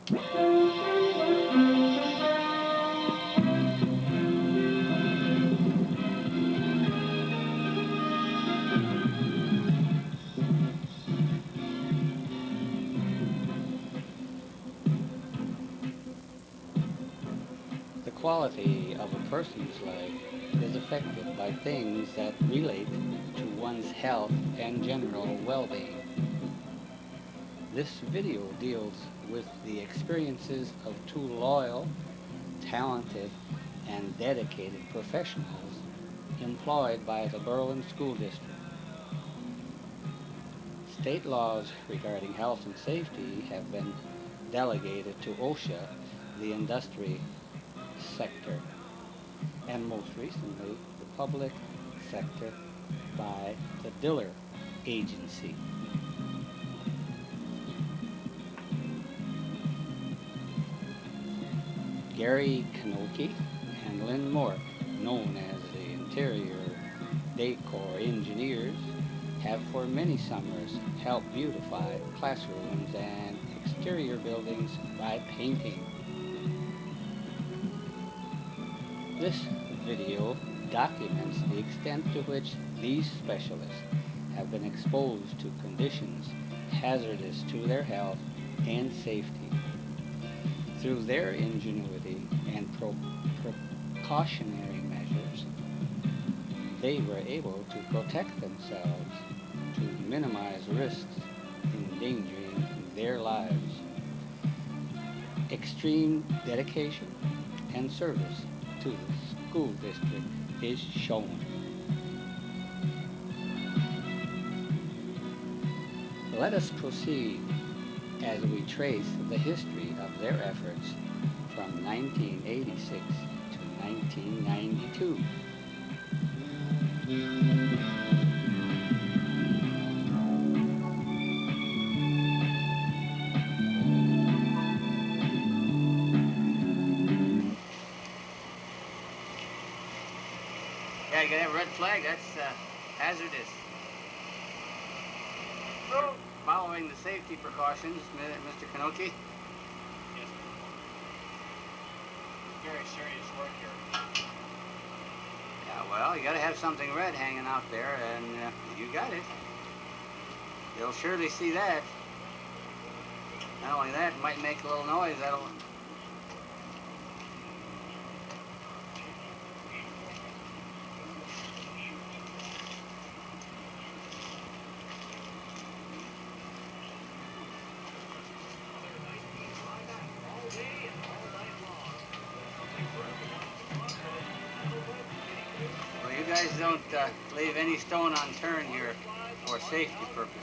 The quality of a person's life is affected by things that relate to one's health and general well-being. This video deals with the experiences of two loyal, talented, and dedicated professionals employed by the Berlin School District. State laws regarding health and safety have been delegated to OSHA, the industry sector, and most recently the public sector by the Diller Agency. Gary Knoke and Lynn Mork, known as the interior decor engineers, have for many summers helped beautify classrooms and exterior buildings by painting. This video documents the extent to which these specialists have been exposed to conditions hazardous to their health and safety. Through their ingenuity and precautionary measures, they were able to protect themselves to minimize risks endangering their lives. Extreme dedication and service to the school district is shown. Let us proceed as we trace the history of their efforts from 1986 to 1992. Yeah, you got that red flag, that's hazardous. Following the safety precautions, Mr. Knoke? Yes, very serious work here. Yeah, well, you got to have something red hanging out there, and you got it. You'll surely see that. Not only that, it might make a little noise. That'll... Well, you guys don't leave any stone unturned here for safety purposes.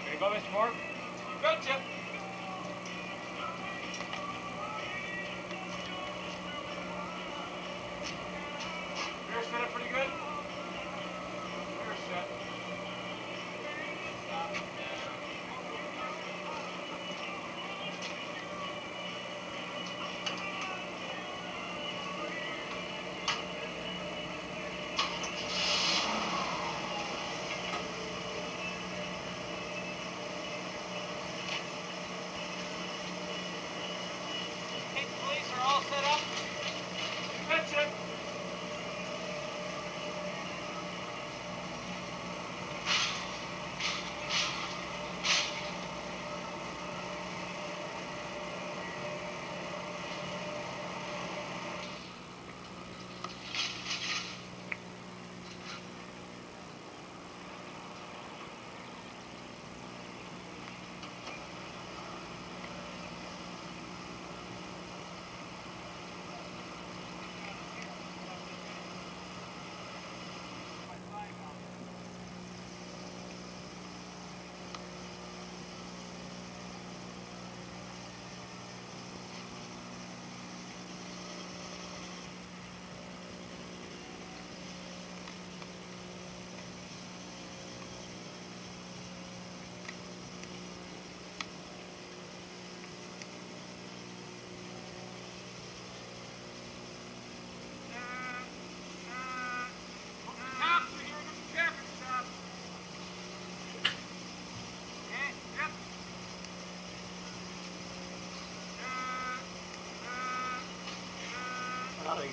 There you go, Mr. Mork. Gotcha. Rear set up pretty good? Rear set.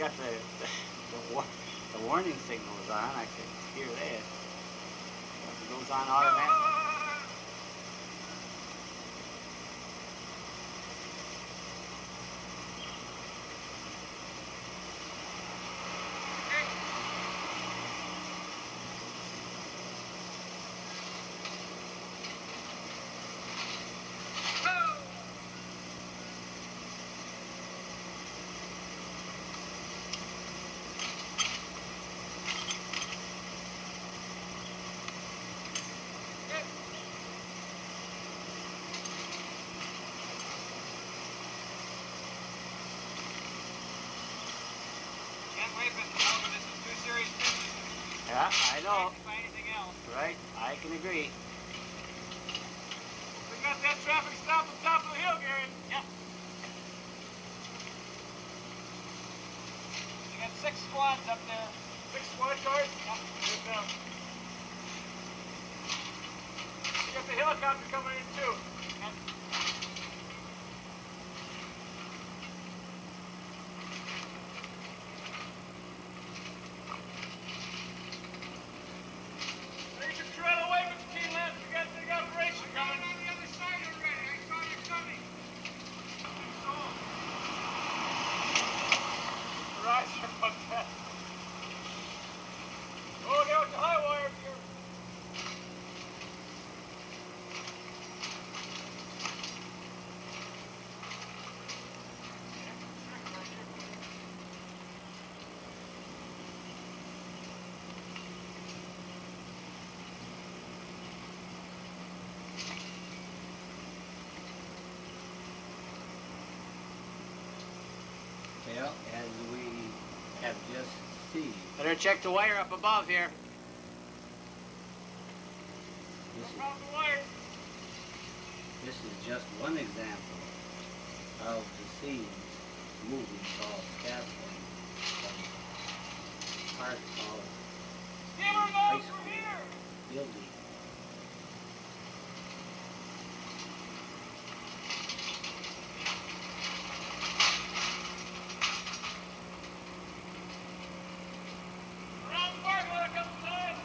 got the warning signals on. I could hear that. It goes on automatically. Yeah, I know. Right, I can agree. We got that traffic stop on top of the hill, Gary. Yeah. You got 6 squads up there. 6 squad cars? Yeah. Good now. You got the helicopter coming in too. Yeah. There's your trail away with the key left. You got a big operation coming. On the other side already. I saw you coming. Roger about that. Oh, there with the high wire here. Well, as we have just seen, Better check the wire up above here. this is, Around the wire. this is just one example of the scenes moving tall scaffolding from part of Hammer high those school from here. building. Around the wire a couple times.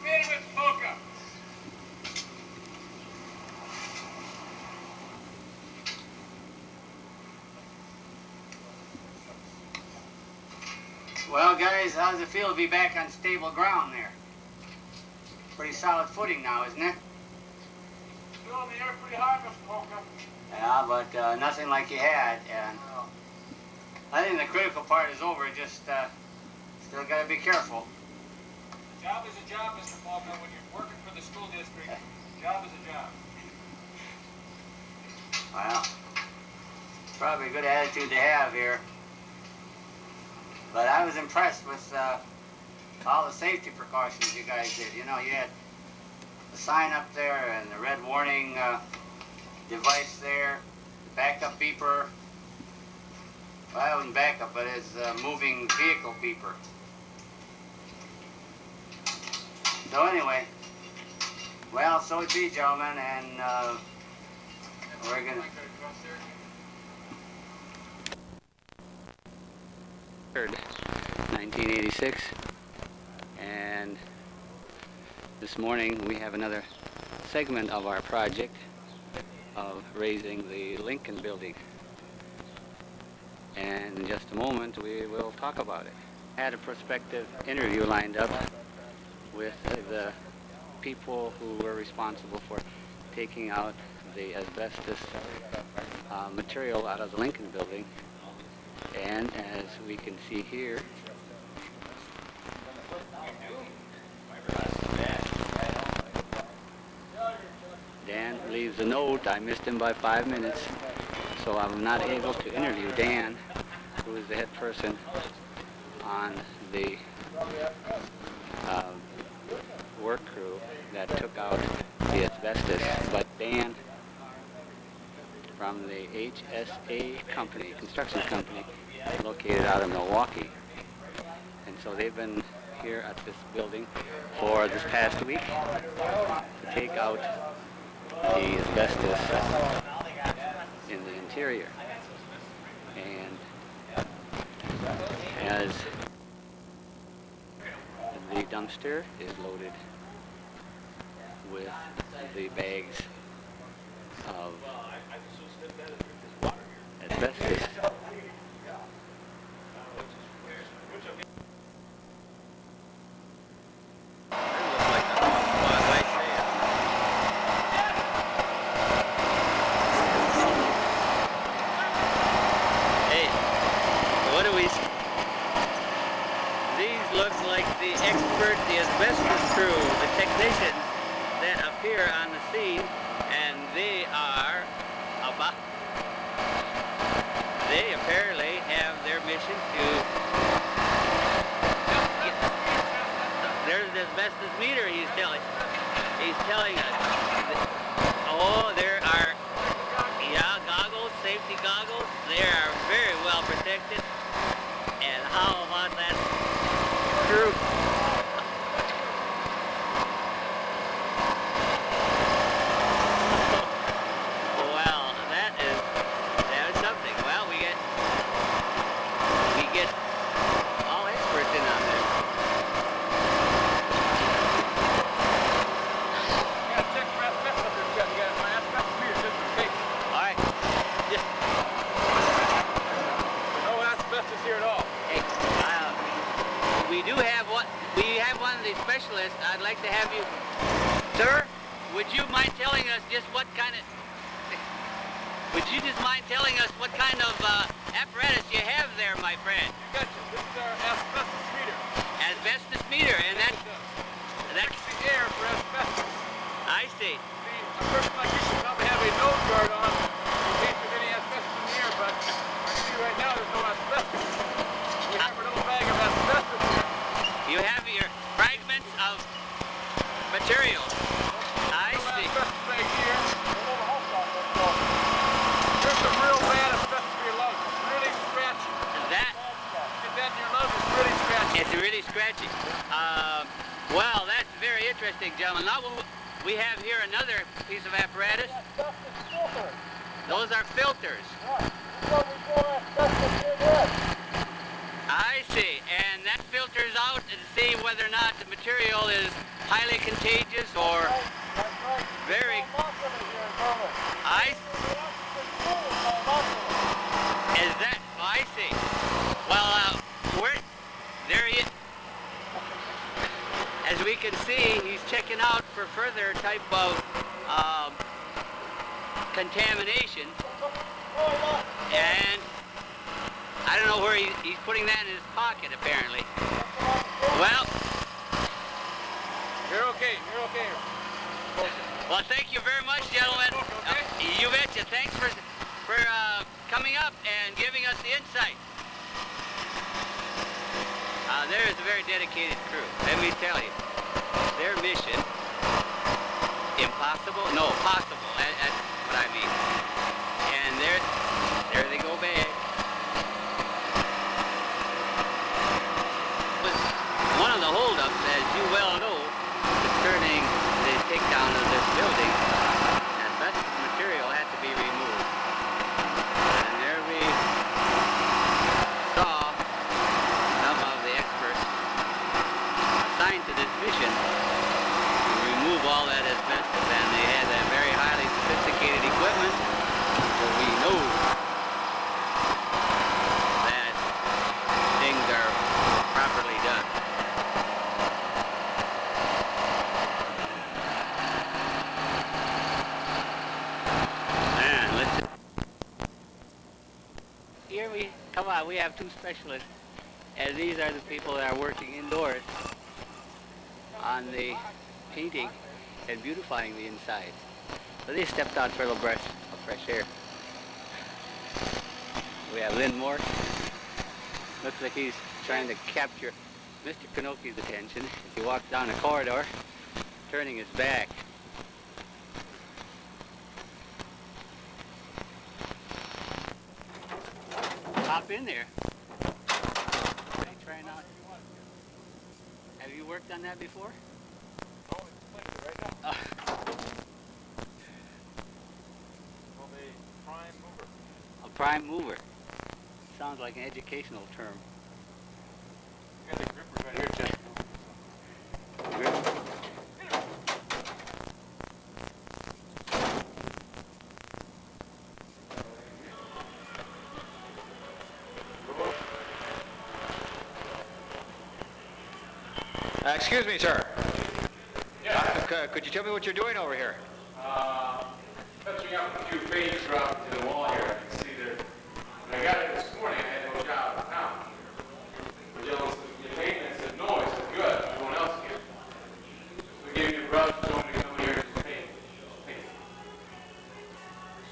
Made with Boca. Well, guys, how does it feel to be back on stable ground there? Pretty solid footing now, isn't it? Still in the air pretty high, Mr. Boca. Yeah, but nothing like you had. And I think the critical part is over. Just still got to be careful. Job is a job, Mr. Boca. When you're working for the school district, job is a job. Well, probably a good attitude to have here. But I was impressed with all the safety precautions you guys did. You know, you had the sign up there and the red warning device there, the backup beeper. Well, it wasn't backup, but it's a moving vehicle beeper. So anyway, well, so it be, gentlemen, and we're gonna. 3rd, 1986, and this morning we have another segment of our project of raising the Lincoln building, and in just a moment we will talk about it. I had a prospective interview lined up with the people who were responsible for taking out the asbestos material out of the Lincoln building. And as we can see here, Dan leaves a note. I missed him by 5 minutes, so I'm not able to interview Dan, who is the head person on the work crew that took out the asbestos. But Dan from the HSA company, construction company, located out of Milwaukee. And so they've been here at this building for this past week to take out the asbestos in the interior. And as the dumpster is loaded with the bags of asbestos. Hey, what do we see? These look like the expert, the asbestos crew, the technicians that appear on the scene, and they are about, they apparently have their mission to, there's the asbestos meter he's telling us. Oh, there are, yeah, goggles, safety goggles, they are very well protected, and how about that crew? Specialist, I'd like to have you, sir, would you mind telling us just what kind of, apparatus you have there, my friend? Gotcha. This is our asbestos meter. Asbestos meter, and that's the air for asbestos. I see. A person like you should probably have a nose guard on in case there's any asbestos in the air, but I see right now there's no asbestos. We have a little bag of asbestos here. You have your fragments of material. I see. Asbestos bag here. Here's some real bad asbestos for your lungs. It's really scratchy. That? Get that in your lungs, it's really scratchy. It's really scratchy. Well, that's very interesting, gentlemen. Now we have here another piece of apparatus. Those are filters. I see, and that filters out to see whether or not the material is highly contagious or very. Is that? Oh, I see. Well, there he is. As we can see, he's checking out for further type of contamination, and I don't know where he's putting that in his pocket, apparently. Well, you're okay. You're okay. Well, thank you very much, gentlemen. You betcha. Thanks for coming up and giving us the insight. There is a very dedicated crew. Let me tell you, their mission, impossible? No, possible. That's what I mean. And there they go back. One of the holdups, as you well know, concerning the takedown of this building, asbestos material had to be removed. And there we saw some of the experts assigned to this mission to remove all that asbestos, and they had that very highly sophisticated equipment, so we know that things are properly done. Come on, we have two specialists, and these are the people that are working indoors on the painting and beautifying the inside. So they stepped out for a little breath of fresh air. We have Lynn Mork. Looks like he's trying to capture Mr. Knoke's attention as he walks down the corridor, turning his back. Hop in there. Hey, try out. Have you worked on that before? Oh, it's playing right now. Called a prime mover. A prime mover. Sounds like an educational term. You got the grippers right here, Jeff. Excuse me, sir. Yeah. Could you tell me what you're doing over here? Touching up a few pages dropped to the wall here. I can see there. When I got it this morning, I had no job in town. The gentleman said, the maintenance said, no. I said, good. Everyone else can. So we gave me a brush, told me to come here and just paint.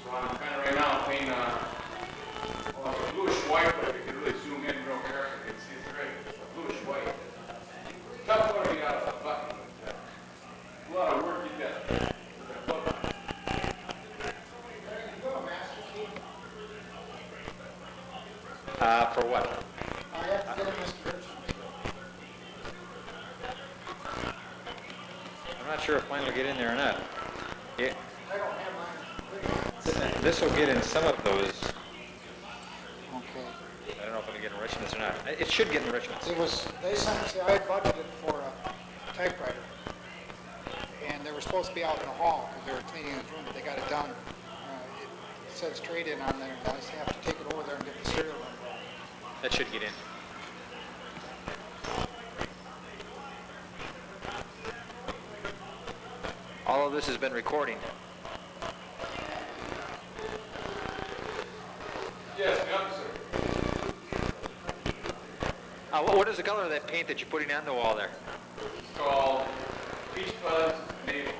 So I'm kind of right now painting well, it's a bluish white, but if you can really zoom in real carefully, you can see it's great. It's a bluish white. Tough one to get out of the button, but a lot of work you get. For what? I have to get a Mr. Richards. I'm not sure if mine will get in there or not. Yeah. I don't have mine. This will get in some of those. Okay. I don't know if it'll get in Richmond's or not. It should get in Richmond's. It was, they sent, see, I had budgeted for a typewriter. And they were supposed to be out in the hall because they were cleaning his room, but they got it done. It says trade in on there, and I just have to take it over there and get the serial number. That should get in. All of this has been recording. Yes, sir. What is the color of that paint that you're putting on the wall there? It's called Peach Fuzz Maple.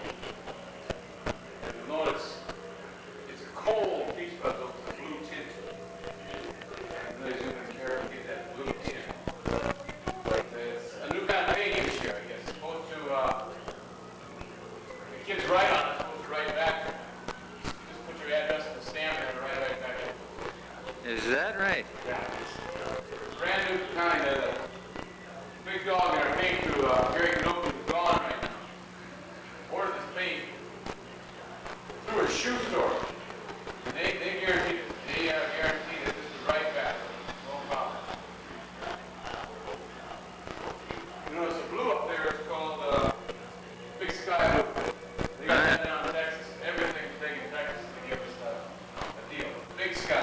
You'll notice it's a cold Peach Fuzz with a blue tint. Really zoom in carefully to get that blue tint. But it's a new kind of painting this year, I guess. It's supposed to, the kids write on it, it's supposed to write back. Just put your address in the stamp and it'll write right back in. Is that right? Yeah, it's a brand new kind of big dog in our paint to Gary Knoke is gone right now. Ordered this paint through a shoe store. And they guarantee it. They guarantee that this is right back. No problem. You notice the blue up there is called Big Sky Blue. They got that down in Texas. Everything's big in Texas to give us a deal. Big Sky.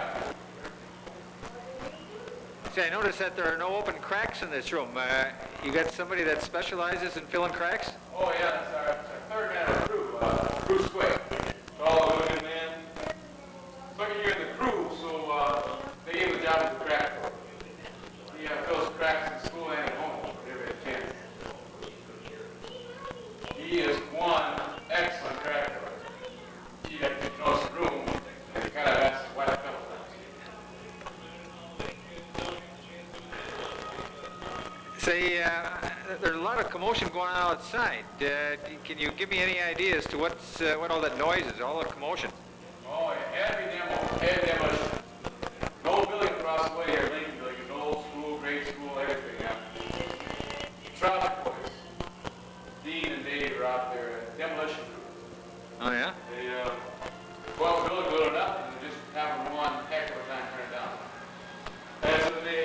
See, I noticed that there are no open cracks in this room. You got somebody that specializes in filling cracks? Oh yeah, that's our third man of the crew, Bruce Quake. All a good man. Second year in the crew, so they gave him a job as a crack cook. He fills cracks in school and at home, whenever he has a chance. He is one excellent crack cook. He got to know his room, and he kind of asked why I fell. Say, there's a lot of commotion going on outside. Can you give me any idea as to what all that noise is, all the commotion? Oh, yeah, heavy demolition. No building across the way here, Lincoln Building, an old school, great school, everything. Yeah. Traffic boys, Dean and Dave are out there, demolition crew. Oh, yeah? They go out the building, build it up, and just have one heck of a time turning it down. And so they,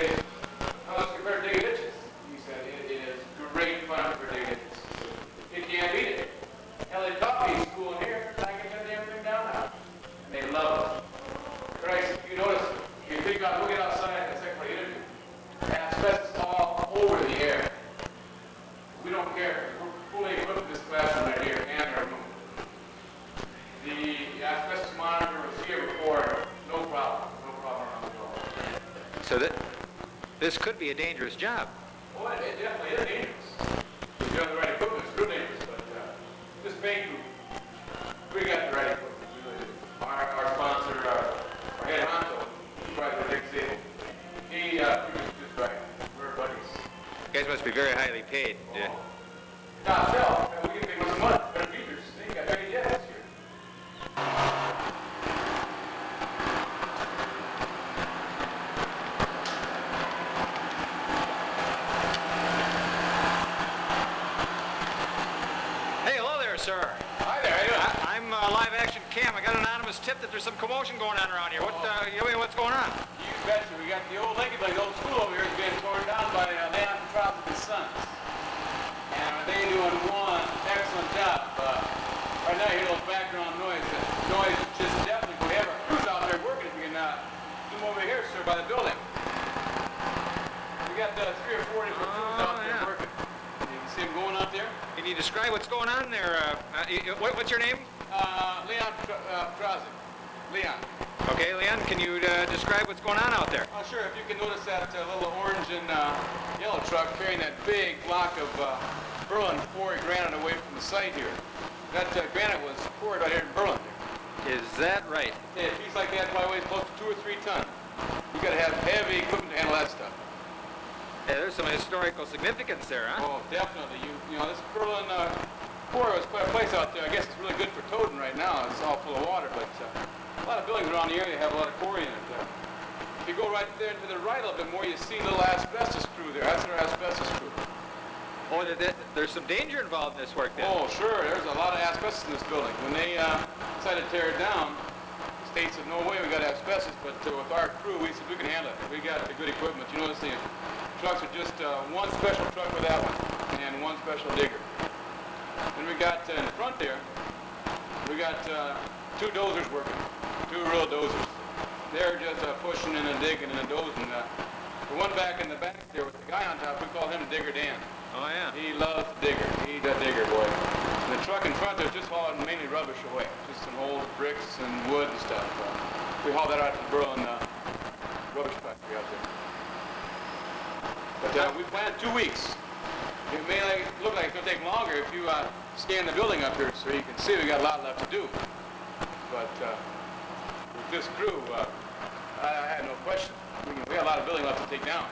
let's compare digging ditches. He said it is great fun for digging ditches. You can't beat it. Hell, they taught me in school here, I can turn everything down now. And they love it. Christ, if you notice, if you think about looking outside in the second part of the interview, asbestos all over the air. We don't care. We're fully equipped with this classroom right here and our room. The asbestos monitor was here before, no problem around the door. So this could be a dangerous job. Oh, it definitely is dangerous. If you have the right equipment, it's real dangerous, but this paint group, we got the right equipment. We really do. Our sponsor, our head honcho, he's right there next table. He was just right. We're buddies. You guys must be very highly paid. Now, tell, we can make some money. Better features. They got better jets this year. was tipped that there's some commotion going on around here. What's going on? You betcha. We got the old Lincoln Building, the old school over here is being torn down by Leon Petrov and his sons. And they doing one excellent job. Right now you hear a little background noise. The noise is just deafening. We have our crews out there working. If you can zoom over here, sir, by the building. We got 3 or 4 different crews out there working. You can see them going out there. Can you describe what's going on there? What's your name? Leon Petrov. Leon. Okay, Leon, can you describe what's going on out there? Sure. If you can notice that little orange and yellow truck carrying that big block of Berlin quarry granite away from the site here. That granite was poured out here in Berlin. Is that right? Yeah, a piece like that probably weighs close to 2 or 3 tons. You got to have heavy equipment to handle that stuff. Yeah, there's some historical significance there, huh? Oh, definitely. You know, this Berlin quarry was quite a place out there. I guess it's really good for toting right now. It's all full of water, but a lot of buildings around the area have a lot of quarry in it. If you go right there to the right a little bit more, you see a little asbestos crew there. That's our asbestos crew. Oh, there's some danger involved in this work then. Oh, sure. There's a lot of asbestos in this building. When they decided to tear it down, the state said, no way, we got asbestos, but with our crew, we said we can handle it. We got the good equipment. You notice the trucks are just one special truck with that one and one special digger. And we got in front there, we got 2 dozers working, 2 real dozers. They're just pushing and digging and dozing. The one back in the back there with the guy on top, we call him Digger Dan. Oh, yeah. He loves the digger. He's a digger, boy. And the truck in front there is just hauling mainly rubbish away. Just some old bricks and wood and stuff. We haul that out to the Berlin rubbish factory out there. But we planned 2 weeks. It may look like it's going to take longer if you scan the building up here so you can see we got a lot left to do. But with this crew, I had no question. We got a lot of building left to take down.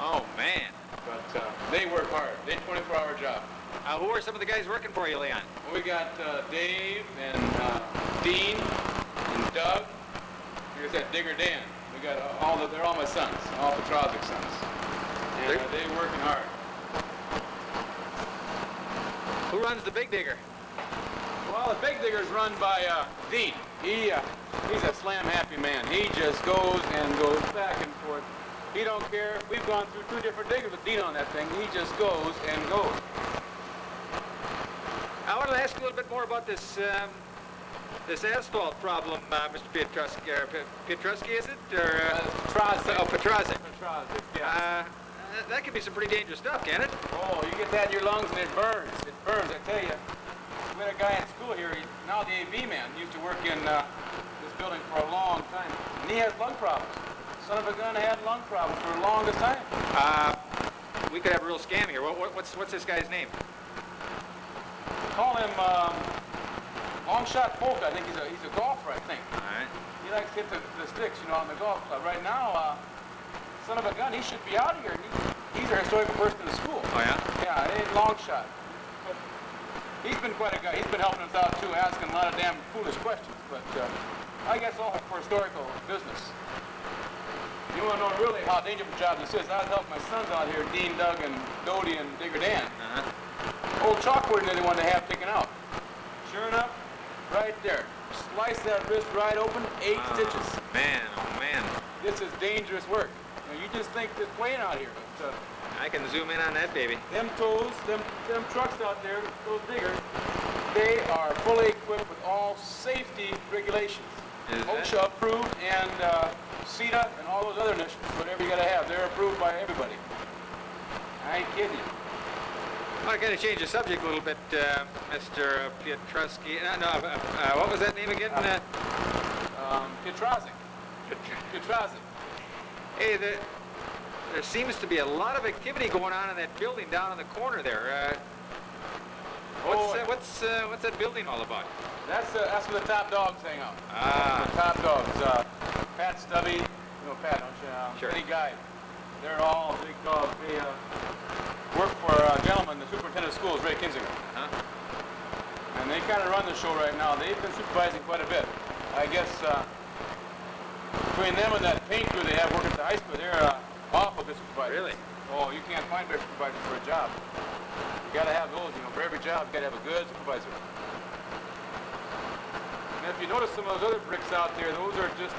Oh, man. But they work hard. They 24-hour job. Who are some of the guys working for you, Leon? We got Dave and Dean and Doug. Here's that Digger Dan. We got they're all my sons, all Petrovic sons. And they're working hard. Who runs the big digger? Well, the big digger's run by Dean. He's a slam-happy man. He just goes and goes back and forth. He don't care. We've gone through 2 different diggers with Dean on that thing. He just goes and goes. I want to ask you a little bit more about this this asphalt problem, Mr. Pietrowski. Pietrowski, is it? Or, Petrovic. Oh, Petrovic. Petrovic, yeah. That can be some pretty dangerous stuff, can it? Oh, you get that in your lungs and it burns. It burns, I tell you. We had a guy in school here, now the AV man, used to work in this building for a long time. And he has lung problems. Son of a gun had lung problems for the longest time. We could have a real scam here. What's this guy's name? Call him Long Shot Polk. I think he's a golfer, I think. All right. He likes to hit the sticks, you know, on the golf club. Right now, son of a gun, he should be out here. He's a historical person in the school. Oh, yeah? Yeah, it ain't Long Shot. But he's been quite a guy. He's been helping us out, too, asking a lot of damn foolish questions. But I guess all for historical business. You want to know really how dangerous a job this is? I was helping my sons out here, Dean, Doug, and Dodie, and Digger Dan. Old chalkboard in there they wanted to have taken out. Sure enough, right there. Slice that wrist right open, 8 stitches. Man, oh man. This is dangerous work. You just think it's playing out here. But, I can zoom in on that baby. them tows, them trucks out there, those diggers, they are fully equipped with all safety regulations. Is that? OSHA approved and CETA and all those other initiatives, whatever you got to have, they're approved by everybody. I ain't kidding you. I got to change the subject a little bit, Mr. Pietrowski. What was that name again? Pietrowski. Pietrowski. Hey, there seems to be a lot of activity going on in that building down in the corner there. What's that building all about? That's where the top dogs hang out. Ah. The top dogs. Pat Stubby, you know Pat, don't you? Sure. Eddie Guy. They're all big dogs. They work for a gentleman, the superintendent of schools, Ray Kinzinger. Huh? And they kind of run the show right now. They've been supervising quite a bit. I guess between them and that paint crew they have working at the high school, they're awful good supervisors. Really? Oh, you can't find better supervisors for a job. You got to have those, you know, for every job, you got to have a good supervisor. And if you notice some some of those other bricks out there, those are just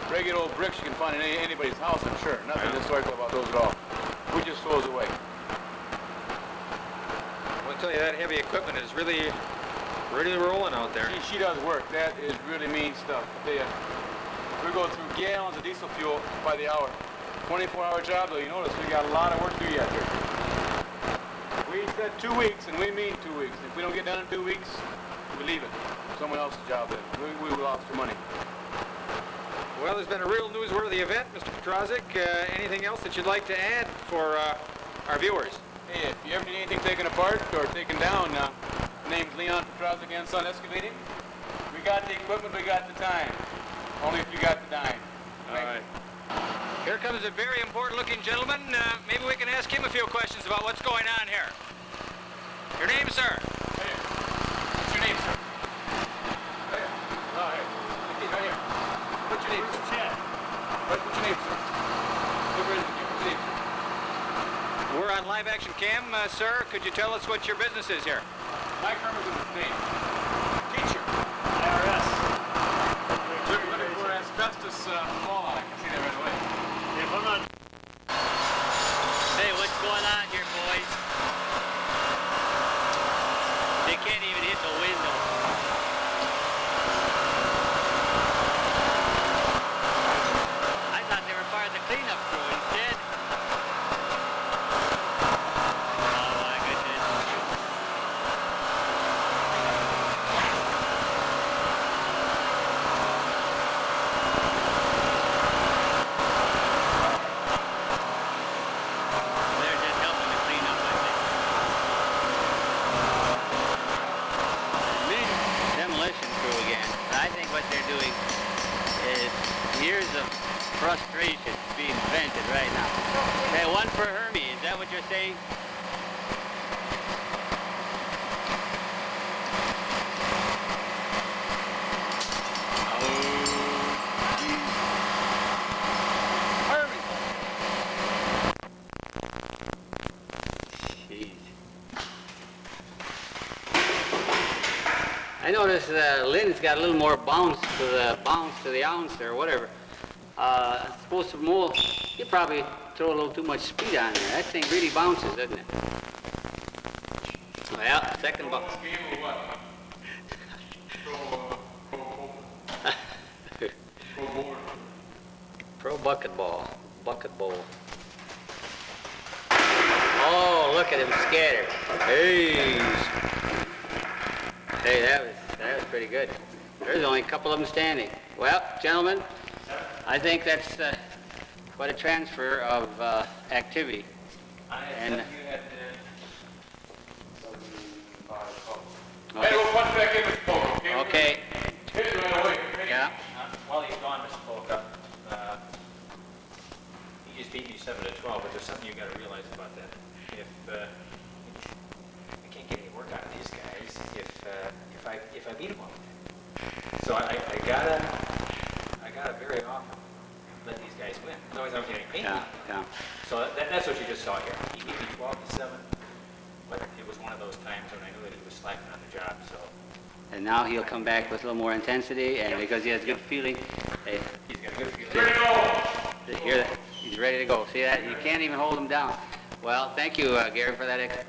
regular old bricks you can find in anybody's house, I'm sure. Nothing historical about those at all. We just throw those away. I'll tell you, that heavy equipment is really rolling out there. She does work. That is really mean stuff. We go through gallons of diesel fuel by the hour. 24-hour job, though. You notice we got a lot of work to do yet here. We said 2 weeks, and we mean 2 weeks. If we don't get done in 2 weeks, we leave it. Someone else's job then. We lost the money. Well, there's been a real newsworthy event, Mr. Petrozik. Anything else that you'd like to add for our viewers? Hey, if you ever need anything taken apart or taken down, my name's Leon Petrozik and Son Excavating. We got the equipment, we got the time. Only if you got the dime. All right. Here comes a very important-looking gentleman. Maybe we can ask him a few questions about what's going on here. Your name, sir? Right here. What's your name, sir? Right here. Oh, here. Right here. What's your name, sir? Chad. What's your name, sir? What's your name, sir? We're on live action cam, sir. Could you tell us what your business is here? My firm is in the name. Teacher. IRS. We're looking for asbestos fallout. I can see that right away. If I'm not... Hey, what's going on here, boys? They can't even hit the window. I thought they were part of the cleanup crew instead. Oh my goodness. They're just helping to clean up, I think. Demolition crew again. I think what they're doing is years of frustration being vented right now. Hey, one for Hermie, is that what you're saying? Jeez. I noticed Lynn's got a little more bounce to the ounce or whatever. Supposed to mold. You probably throw a little too much speed on there. That thing really bounces, doesn't it? Well, second bounce. Pro bucket ball. Bucket bowl. Oh, look at him scatter. Hey, that was pretty good. There's only a couple of them standing. Well, gentlemen, I think that's quite a transfer of activity. And Hey, we'll punch back in, Mr. Polk, okay? okay, Hit it right away. yeah. While he's gone, Mr. Polka, he just beat me 7-12, but there's something you got to realize about that. If I can't get any work out of these guys if I beat them all. So I gotta very often let these guys win. Otherwise, I'm getting paid. Yeah. So that's what you just saw here. He beat me 12-7, but it was one of those times when I knew that he was slacking on the job. So. And now he'll come back with a little more intensity, and because he has a good feeling, He's got a good feeling. hear that he's ready to go. See that? You can't even hold him down. Well, thank you, Gary, for that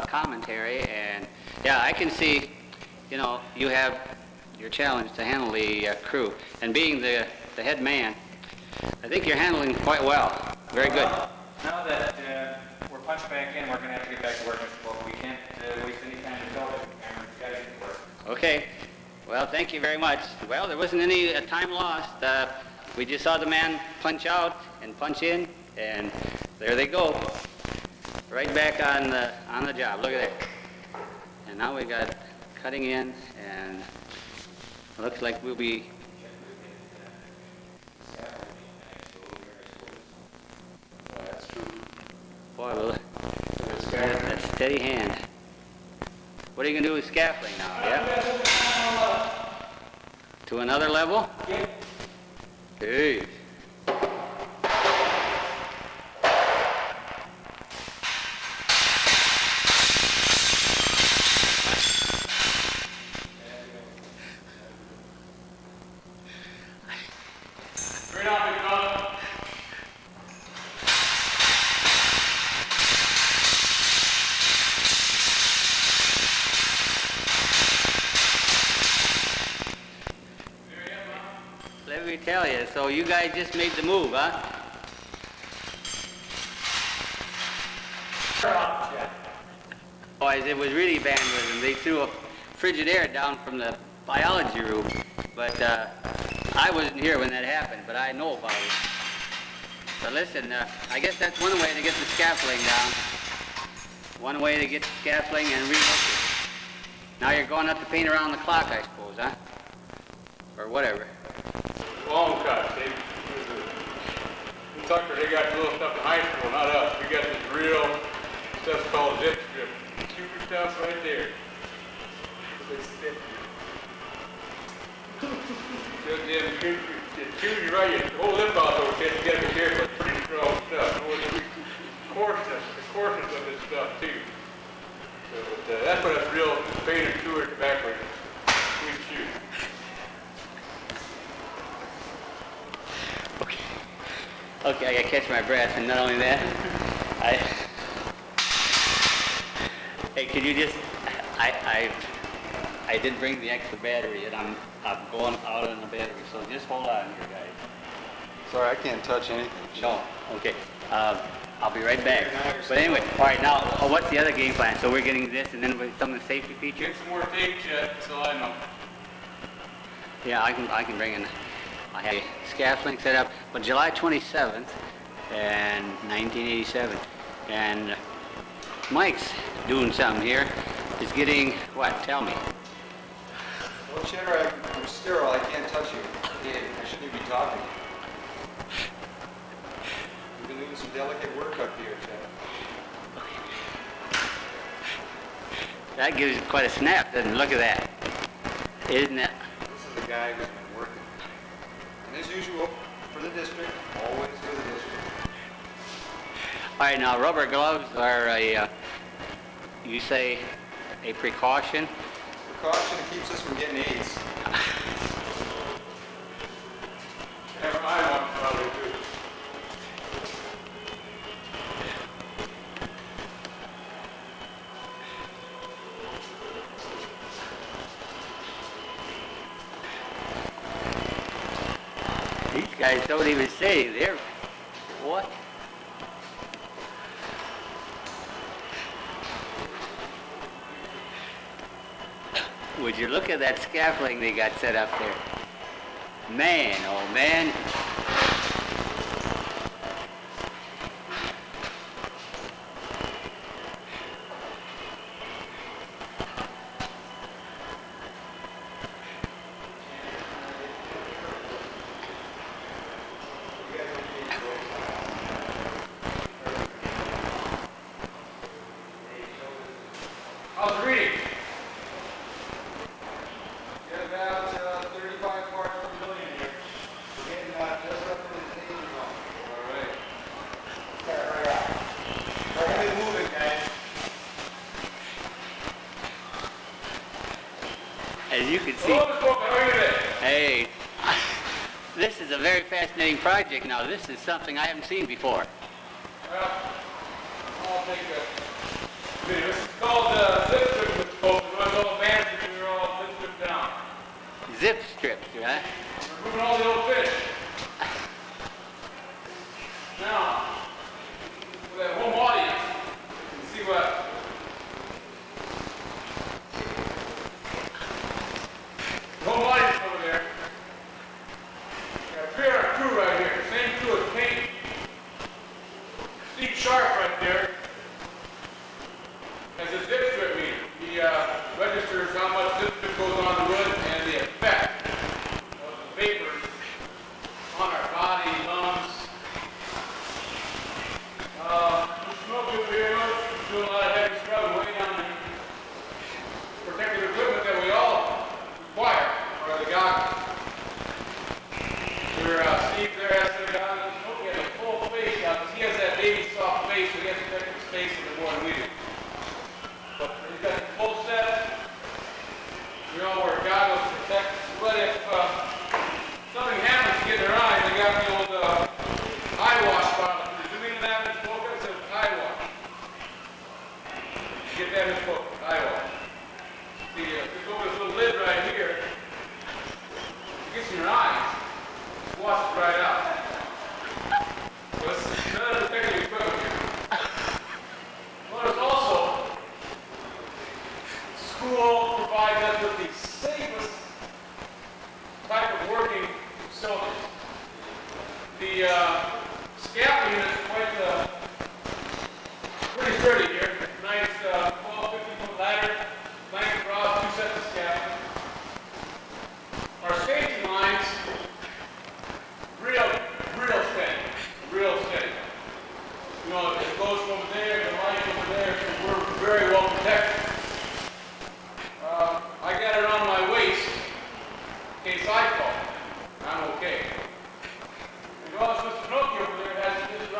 commentary. And yeah, I can see, you know, you have your challenge to handle the crew, and being the head man, I think you're handling quite well. Very good. Now that we're punched back in, we're going to have to get back to work, Mr. Polk. We can't waste any time to tell the camera. We've got to get to work. Okay. Well, thank you very much. Well, there wasn't any time lost. We just saw the man punch out and punch in, and there they go. Right back on the job. Look at that. And now we got cutting in, and it looks like we'll be. Boy, well, that's a steady hand. What are you going to do with scaffolding now? Yeah? To another level? Hey. you. So you guys just made the move, huh? Boys, it was really vandalism. They threw a Frigidaire down from the biology room, but I wasn't here when that happened, but I know about it. So listen, I guess that's one way to get the scaffolding down. One way to get the scaffolding and relook it. Now you're going up to paint around the clock, I suppose, huh? Or whatever. Long cut. In Tucker, they got the little stuff in high school, not us. We got this real stuff called zip strip. Super stuff right there. It's you right, you hold lip out those kids, you gotta be careful. It's pretty strong stuff. The coarseness of this stuff too. So, but, that's what a real painted tour tobacco is. Sweet shoe. Okay, I gotta catch my breath, and not only that, hey, could you just, I did bring the extra battery, and I'm going out on the battery, so just hold on here, guys. Sorry, I can't touch anything. No, okay, I'll be right back. But anyway, all right, now, what's the other game plan? So we're getting this, and then with some of the safety features? Get some more tape, Chet, so I know. Yeah, I can bring in. I have a scaffolding set up, but July 27th, and 1987, and Mike's doing something here. He's getting what? Tell me. Well, Cheddar, I'm sterile. I can't touch you. I shouldn't even be talking. We've been doing some delicate work up here, Cheddar. That gives it quite a snap, doesn't it? Look at that. Isn't it? This is the guy who's been working. And as usual, for the district, always for the district. All right, now rubber gloves are you say a precaution? Precaution keeps us from getting AIDS. Have I want probably too. These guys don't even say they're what? Would you look at that scaffolding they got set up there? Man, oh man. How's the reading? Get about 35 parts per million here. We're getting just up to the danger zone. All right. Hurry up. We're going to be moving, guys. As you can see, Hello, Mr. Walker, how are you today? hey, this is a very fascinating project now. This is something I haven't seen before. Well, I'll take a video. This is called zip strip, Mr. Walker. It runs all the bands and we're all zip stripped down. Zip strips, right? We're moving all the old fish. Now, for that home audience, you can see what the home audience over there. Got a pair of crew right here. Same crew as paint. Steve Sharp right there has a zip strip meter. He registers how much zip strip goes on the wood and the effect of the vapors on our body, lungs,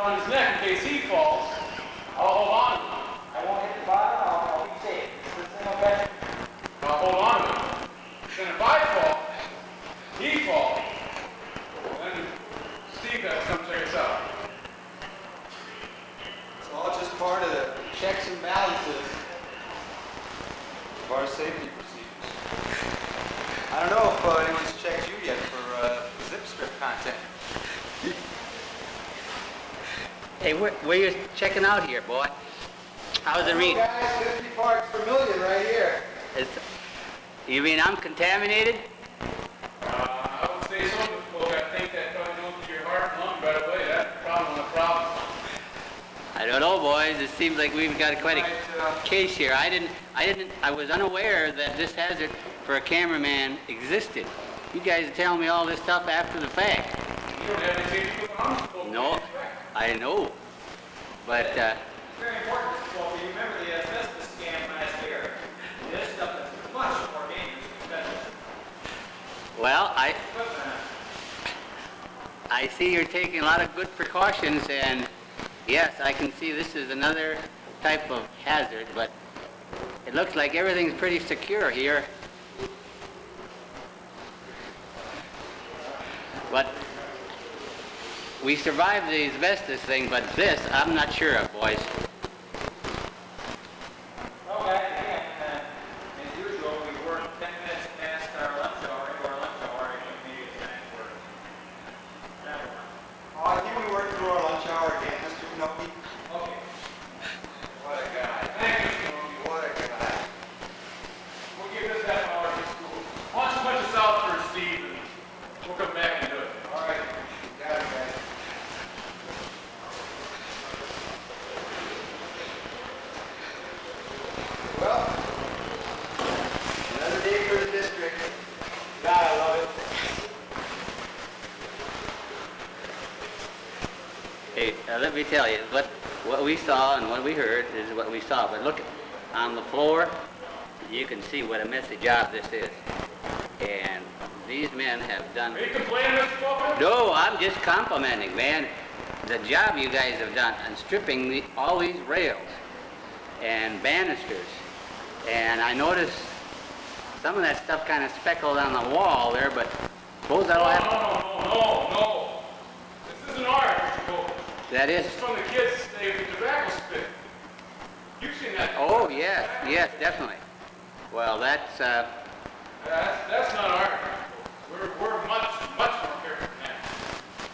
around his neck in case he falls. I'll hold on to him. I won't hit the bottom, I'll be safe. Is this thing okay? I'll hold on to him. Then if I fall, he falls. Then Steve has to come check us out. It's all just part of the checks and balances of our safety procedures. I don't know if anyone's checked you yet for zip strip content. Hey, where you checking out here, boy? How's it read? Guys, 50 parts per million right here. You mean I'm contaminated? I would say so, but I think that probably goes to your heart and lung right away. That's probably one of the problems. I don't know, boys. It seems like we've got quite a case here. I was unaware that this hazard for a cameraman existed. You guys are telling me all this stuff after the fact. You don't have any safety equipment on? No, I know. But, It's very important, Mr. Wolf. You remember the asbestos scam last year. This stuff is much more dangerous than asbestos. well, I see you're taking a lot of good precautions, and yes, I can see this is another type of hazard, but it looks like everything's pretty secure here. But we survived the asbestos thing, but this, I'm not sure of, boys. Well, guys, again, as usual, we worked 10 minutes past our lunch hour, and maybe it's time for that one. Oh, I think we worked through our lunch hour again, Mr. Knoke. Okay. What a guy. Thank you, Mr. Norby. What a guy. We'll give this half hour to school. Why don't you punch us out for Steve, and we'll come back and do it. All right. Got it, guys. Well, another day for the district. God, I love it. Hey, let me tell you, what we saw and what we heard is what we saw. But look, on the floor, you can see what a messy job this is. And these men have done... Are you complaining, Mr. Wolf? No, I'm just complimenting, man. The job you guys have done on stripping all these rails and banisters. And I noticed some of that stuff kind of speckled on the wall there, but suppose that'll have... No. This isn't art, Mr. Wolf. That is... It's from the kids staying with the tobacco spit. You've seen that. Oh, yes, definitely. Well, that's That's not art. We're much more careful than that.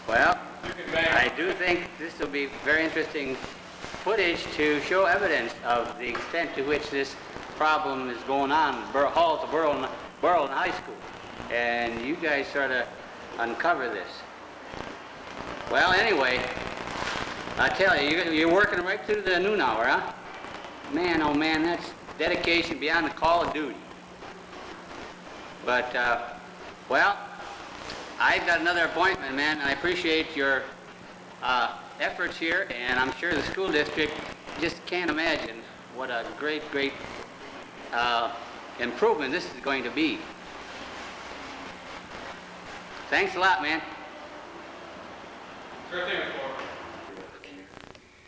well, You can bang. I do think this will be very interesting footage to show evidence of the extent to which this problem is going on in the halls of Burlington High School. And you guys sort of uncover this. Well, anyway, I tell you, you're working right through the noon hour, huh? Man, oh man, that's dedication beyond the call of duty. But, well, I've got another appointment, man, and I appreciate your efforts here, and I'm sure the school district just can't imagine what a great improvement this is going to be. Thanks a lot, man. Sure thing, Mr. Wolf.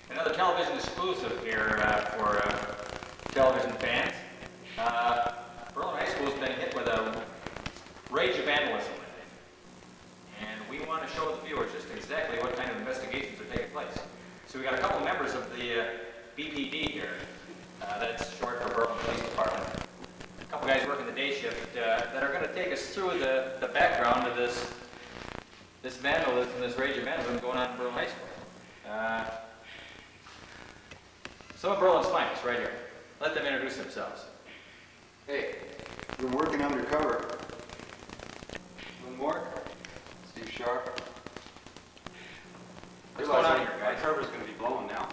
Another television exclusive here for television fans. Burlington High School's been hit with a rage of vandalism. And we want to show the viewers just exactly what kind of investigations are taking place. So we got a couple members of the BPD here. That's short for Burlington Police Department. A couple guys working the day shift that are going to take us through the background of this vandalism, this rage of vandalism going on in Burlington High School. Some of Berlin's finest right here. Let them introduce themselves. Hey, been working undercover. Lynn Mork, Steve Sharp. What's going on here, My guys? cover's going to be blowing now.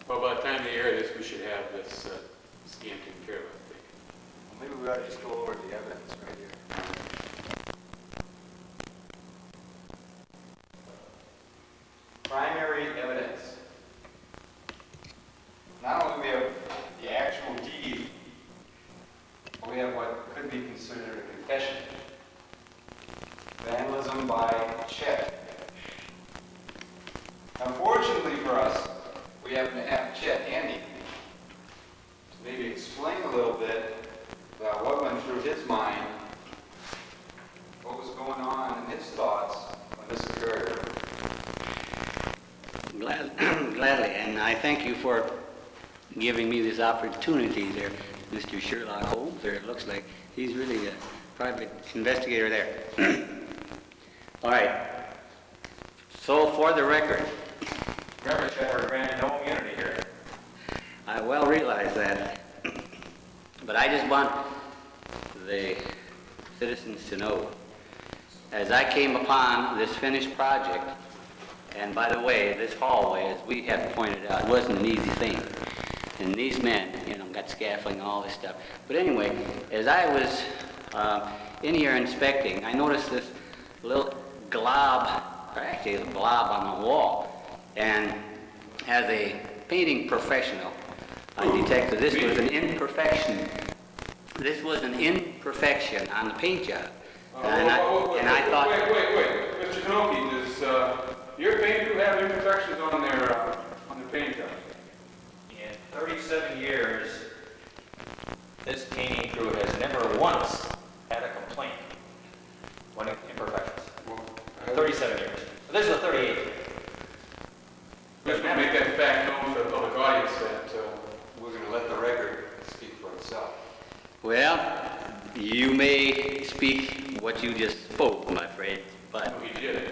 Well, by the time they air this, we should have this scam taken care of, I think. Well, maybe we ought to just go over the evidence right here. Primary evidence. Not only do we have the actual deed, but we have what could be considered a confession. Vandalism by check. Unfortunately for us, we happen to have Chet handy to maybe explain a little bit about what went through his mind, what was going on in his thoughts when this occurred. Gladly, and I thank you for giving me this opportunity there, Mr. Sherlock Holmes. There, it looks like he's really a private investigator there. All right. So, for the record, Remember, Chet, we're granted no immunity here. I well realize that, but I just want the citizens to know, as I came upon this finished project, and by the way, this hallway, as we have pointed out, wasn't an easy thing. And these men, got scaffolding and all this stuff. But anyway, as I was in here inspecting, I noticed this little glob, or actually a blob on the wall. And as a painting professional, I detected this was an imperfection. This was an imperfection on the paint job. And I thought... Wait. Mr. Knoke, does your paint crew have imperfections on their paint job? In 37 years, this painting crew has never once had a complaint when imperfections. 37 years. This is the 38th. Just want to make that fact known to the public audience that We're going to let the record speak for itself. Well, you may speak what you just spoke, I'm afraid, but we did.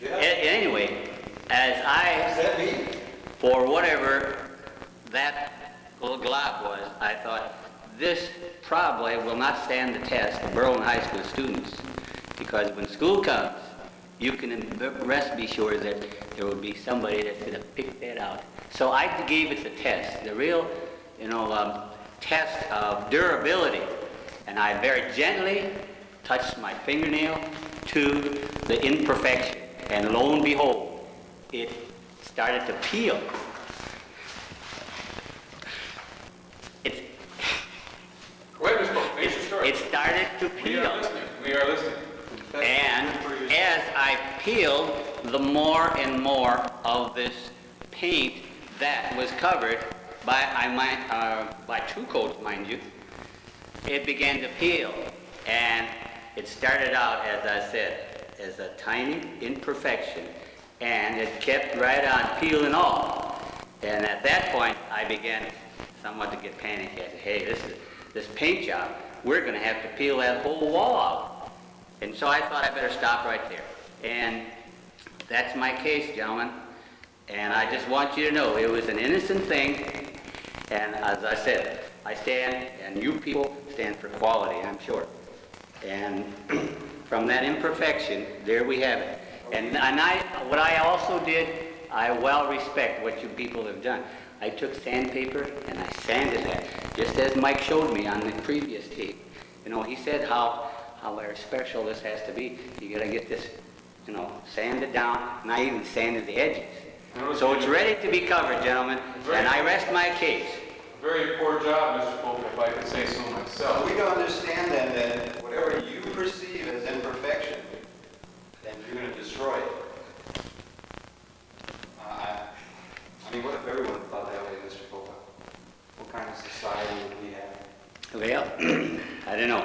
Anyway, as Does I, that mean? for whatever that little glob was, I thought, this probably will not stand the test of Berlin High School students, because when school comes, you can rest be sure that there will be somebody that's going to pick that out. So I gave it the test, the real, test of durability. And I very gently touched my fingernail to the imperfection. And lo and behold, it started to peel. It started to peel. We are listening. And as I peeled, the more and more of this paint that was covered by two coats, mind you, it began to peel. And it started out, as I said, as a tiny imperfection, and it kept right on peeling off. And at that point, I began somewhat to get panicky. I said, hey, this paint job, we're going to have to peel that whole wall out. And so I thought I better stop right there. And that's my case, gentlemen. And I just want you to know it was an innocent thing. And as I said, I stand, and you people stand for quality, I'm sure. And from that imperfection, there we have it. And what I also did, I well respect what you people have done. I took sandpaper and I sanded that, just as Mike showed me on the previous tape. He said how very special this has to be. You gotta get this, sanded down, and I even sanded the edges. So it's ready to be covered, gentlemen, and I rest my case. Very poor job, Mr. Polk, if I could say so myself. We don't understand then that whatever you perceive as imperfection, then you're going to destroy it. What if everyone thought that way, Mr. Polk? What kind of society would we have? Well, I don't know.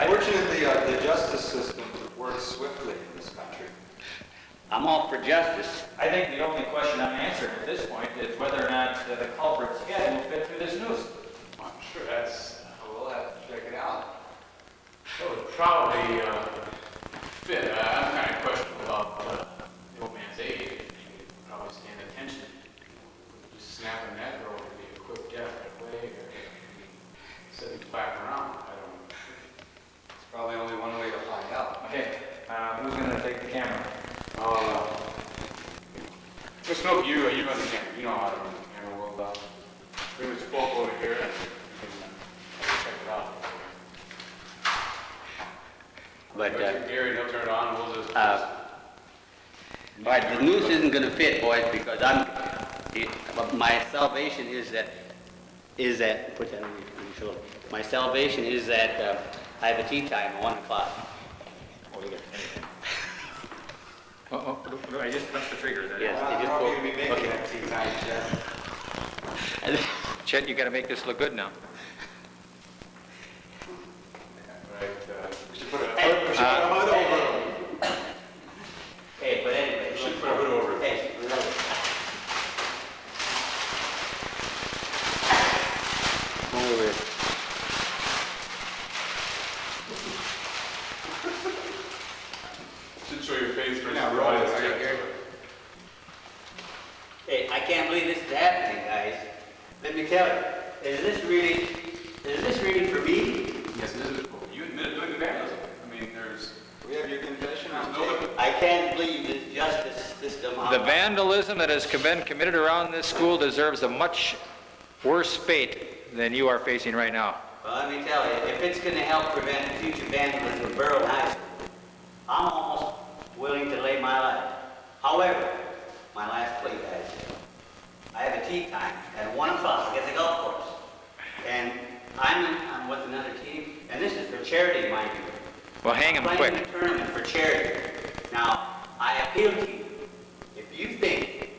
Fortunately, the justice system works swiftly in this country. I'm all for justice. I think the only question unanswered at this point is whether or not the culprit's head will fit through this noose. I'm sure We'll have to check it out. that would probably fit. I'm kind of questionable about the old man's age. He could probably stand attention. Just snapping that girl would be a quick death right away, or sitting clapping around. I don't know. It's probably only one way to find out. Okay, who's going to take the camera? Just know you run the camera. You know how to run the camera. We'll bring this book over here and you can check it out. But Gary, he'll turn it on. We'll just. all right, the noose isn't going to fit, boys, because my salvation is that put that on your shoulder. My salvation is that I have a tea time at 1 o'clock. Oh, you got anything. I just pressed the trigger. Is that Yes, it? they just How are pulled. you gonna be making that tea time, Chet? Chet, you got to make this look good now. Right, we should put a Hey, hood over it. Hey, but anyway. We should put a hood over it. Hey, Come over here. Should show your face for Yeah, some right, rise. right here. Hey, I can't believe this is happening, guys. Let me tell you, is this really for me? Yes, it is. You admitted doing the vandalism. I mean, there's We have your confession on no tape. I can't believe this justice system. The vandalism that has been committed around this school deserves a much worse fate than you are facing right now. Well, let me tell you, if it's going to help prevent future vandalism in Borough High School, I'm almost willing to lay my life. However, my last play, guys, I have a tea time at 1 o'clock at the golf course. And I'm with another team, and this is for charity, mind you. Well, hang him Playing quick. a tournament for charity. Now, I appeal to you. If you think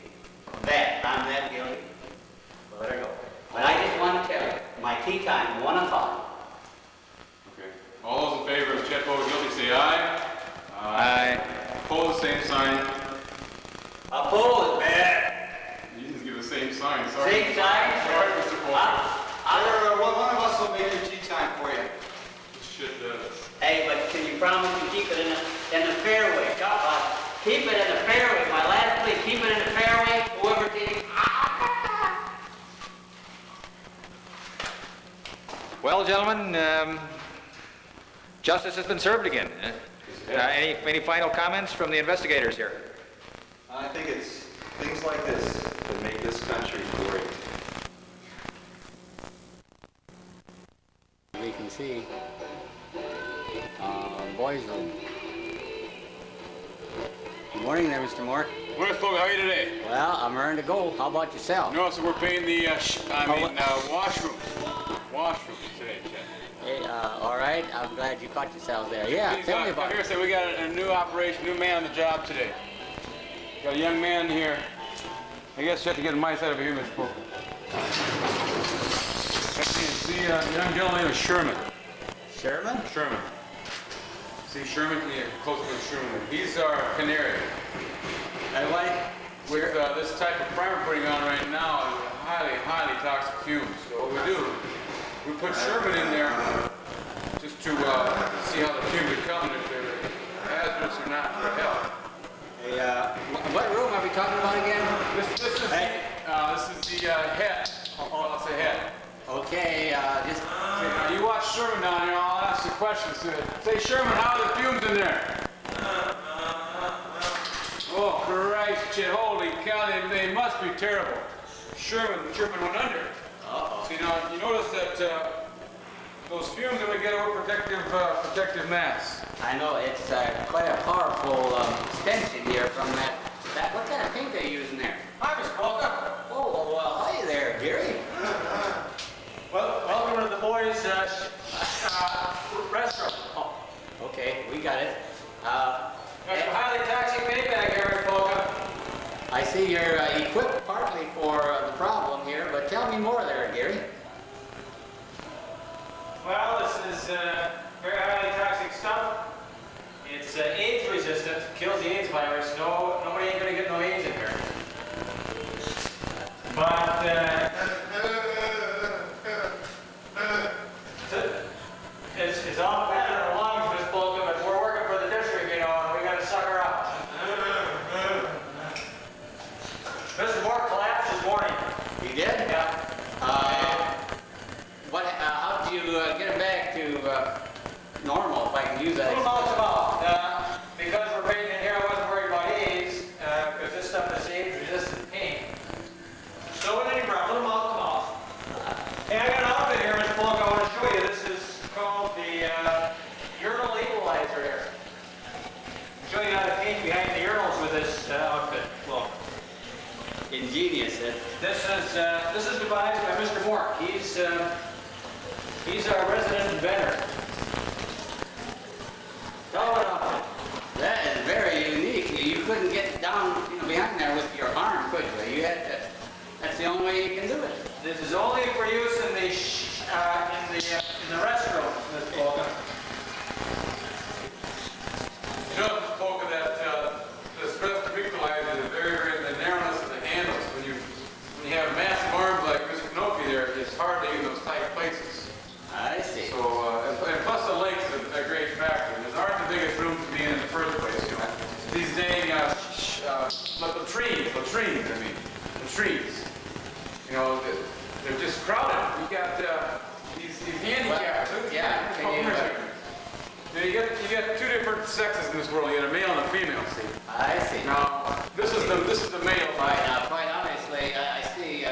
that I'm that guilty, well, let her go. But I just want to tell you, my tea time, 1 o'clock. Okay. All those in favor of Chet Bogle guilty, say aye. Aye. Opposed, same sign. Opposed, man. You didn't give the same sign. Sorry. Same sign? Sorry, Mr. Bogle. One of us will make your tea time for you. Should, Hey, but can you promise to keep it in the fairway? Keep it in the fairway. My last play, keep it in the fairway. Whoever did it. Well, gentlemen, justice has been served again. Any final comments from the investigators here? I think it's things like this that make this country great. We can see boys room. Good morning there, Mr. Mork. Morning, folks. How are you today? Well, I'm ready to go. How about yourself? No, so we're painting the, washrooms. Washrooms today, Chet. Hey, all right. I'm glad you caught yourselves there. Yeah, Please, tell me come about here, it. say we got a new operation, new man on the job today. Got a young man here. I guess you have to get the mice out of here, Mr. Poker. See, young gentleman named Sherman. Sherman? Sherman. See Sherman? Yeah, close to Sherman. He's our canary. And what? With this type of primer we're putting on right now, is highly, highly toxic fumes. So what we do, we put Sherman in there just to see how the fumes are coming, if they're hazardous or not for health. Hey, what room are we talking about again? This is the head. I'll say head. Okay, just... Now, you watch Sherman down here, I'll ask you questions. Say, Sherman, how are the fumes in there? Oh, Christ, Chet, holy cow, they must be terrible. Sherman went under. Uh-oh. See, now, you notice that those fumes that we get over protective masks. I know, it's quite a powerful stench in here from that... What kind of paint are you using there? Hi, Mr. Polka. Oh, well, hi there, Gary. Well, welcome to the boys' restaurant. Oh, okay, we got it. Got some highly toxic paint back here, Mr. Polka. I see you're equipped partly for the problem here, but tell me more there, Gary. Well, this is very highly toxic stuff. It's AIDS resistant, kills the AIDS virus. Nobody ain't gonna get no AIDS in here. But it's all bad in our lungs, Miss Polka, but we're working for the district, you know, and we gotta suck her up. Mr. Mork collapsed this morning. You did? Yeah. How did you get him back to normal, if I can use that? Little mouth to mouth. Because we're painting in here, I wasn't worried about AIDS, because this stuff is AIDS-resistant paint. So at any rate, little mouth to mouth. Hey, I got an outfit here, Mr. Polk, I want to show you. This is called the urinal equalizer here. I'll show you how to paint behind the urinals with this outfit. Look. Ingenious. This is devised by Mr. Mork. He's our resident inventor. That is very unique. You couldn't behind there with your arm, could you? You had to, that's the only way you can do it. This is only for use in the restroom, Mr. Volker. You know, Mr. Polka, that the stress to neutralize is the narrowness of the handles. When you have massive arms like Mr. Knoke there, it's hard to use those tight places. I see. So, and plus the length is a great factor. These aren't the biggest rooms to be in the first place, you know. These dang, latrines. You know, they're just crowded. You got these handicaps. Yeah, can you... You got two different sexes in this world. You got a male and a female. See. I see. Now, this is the male. Right, now, quite honestly, I see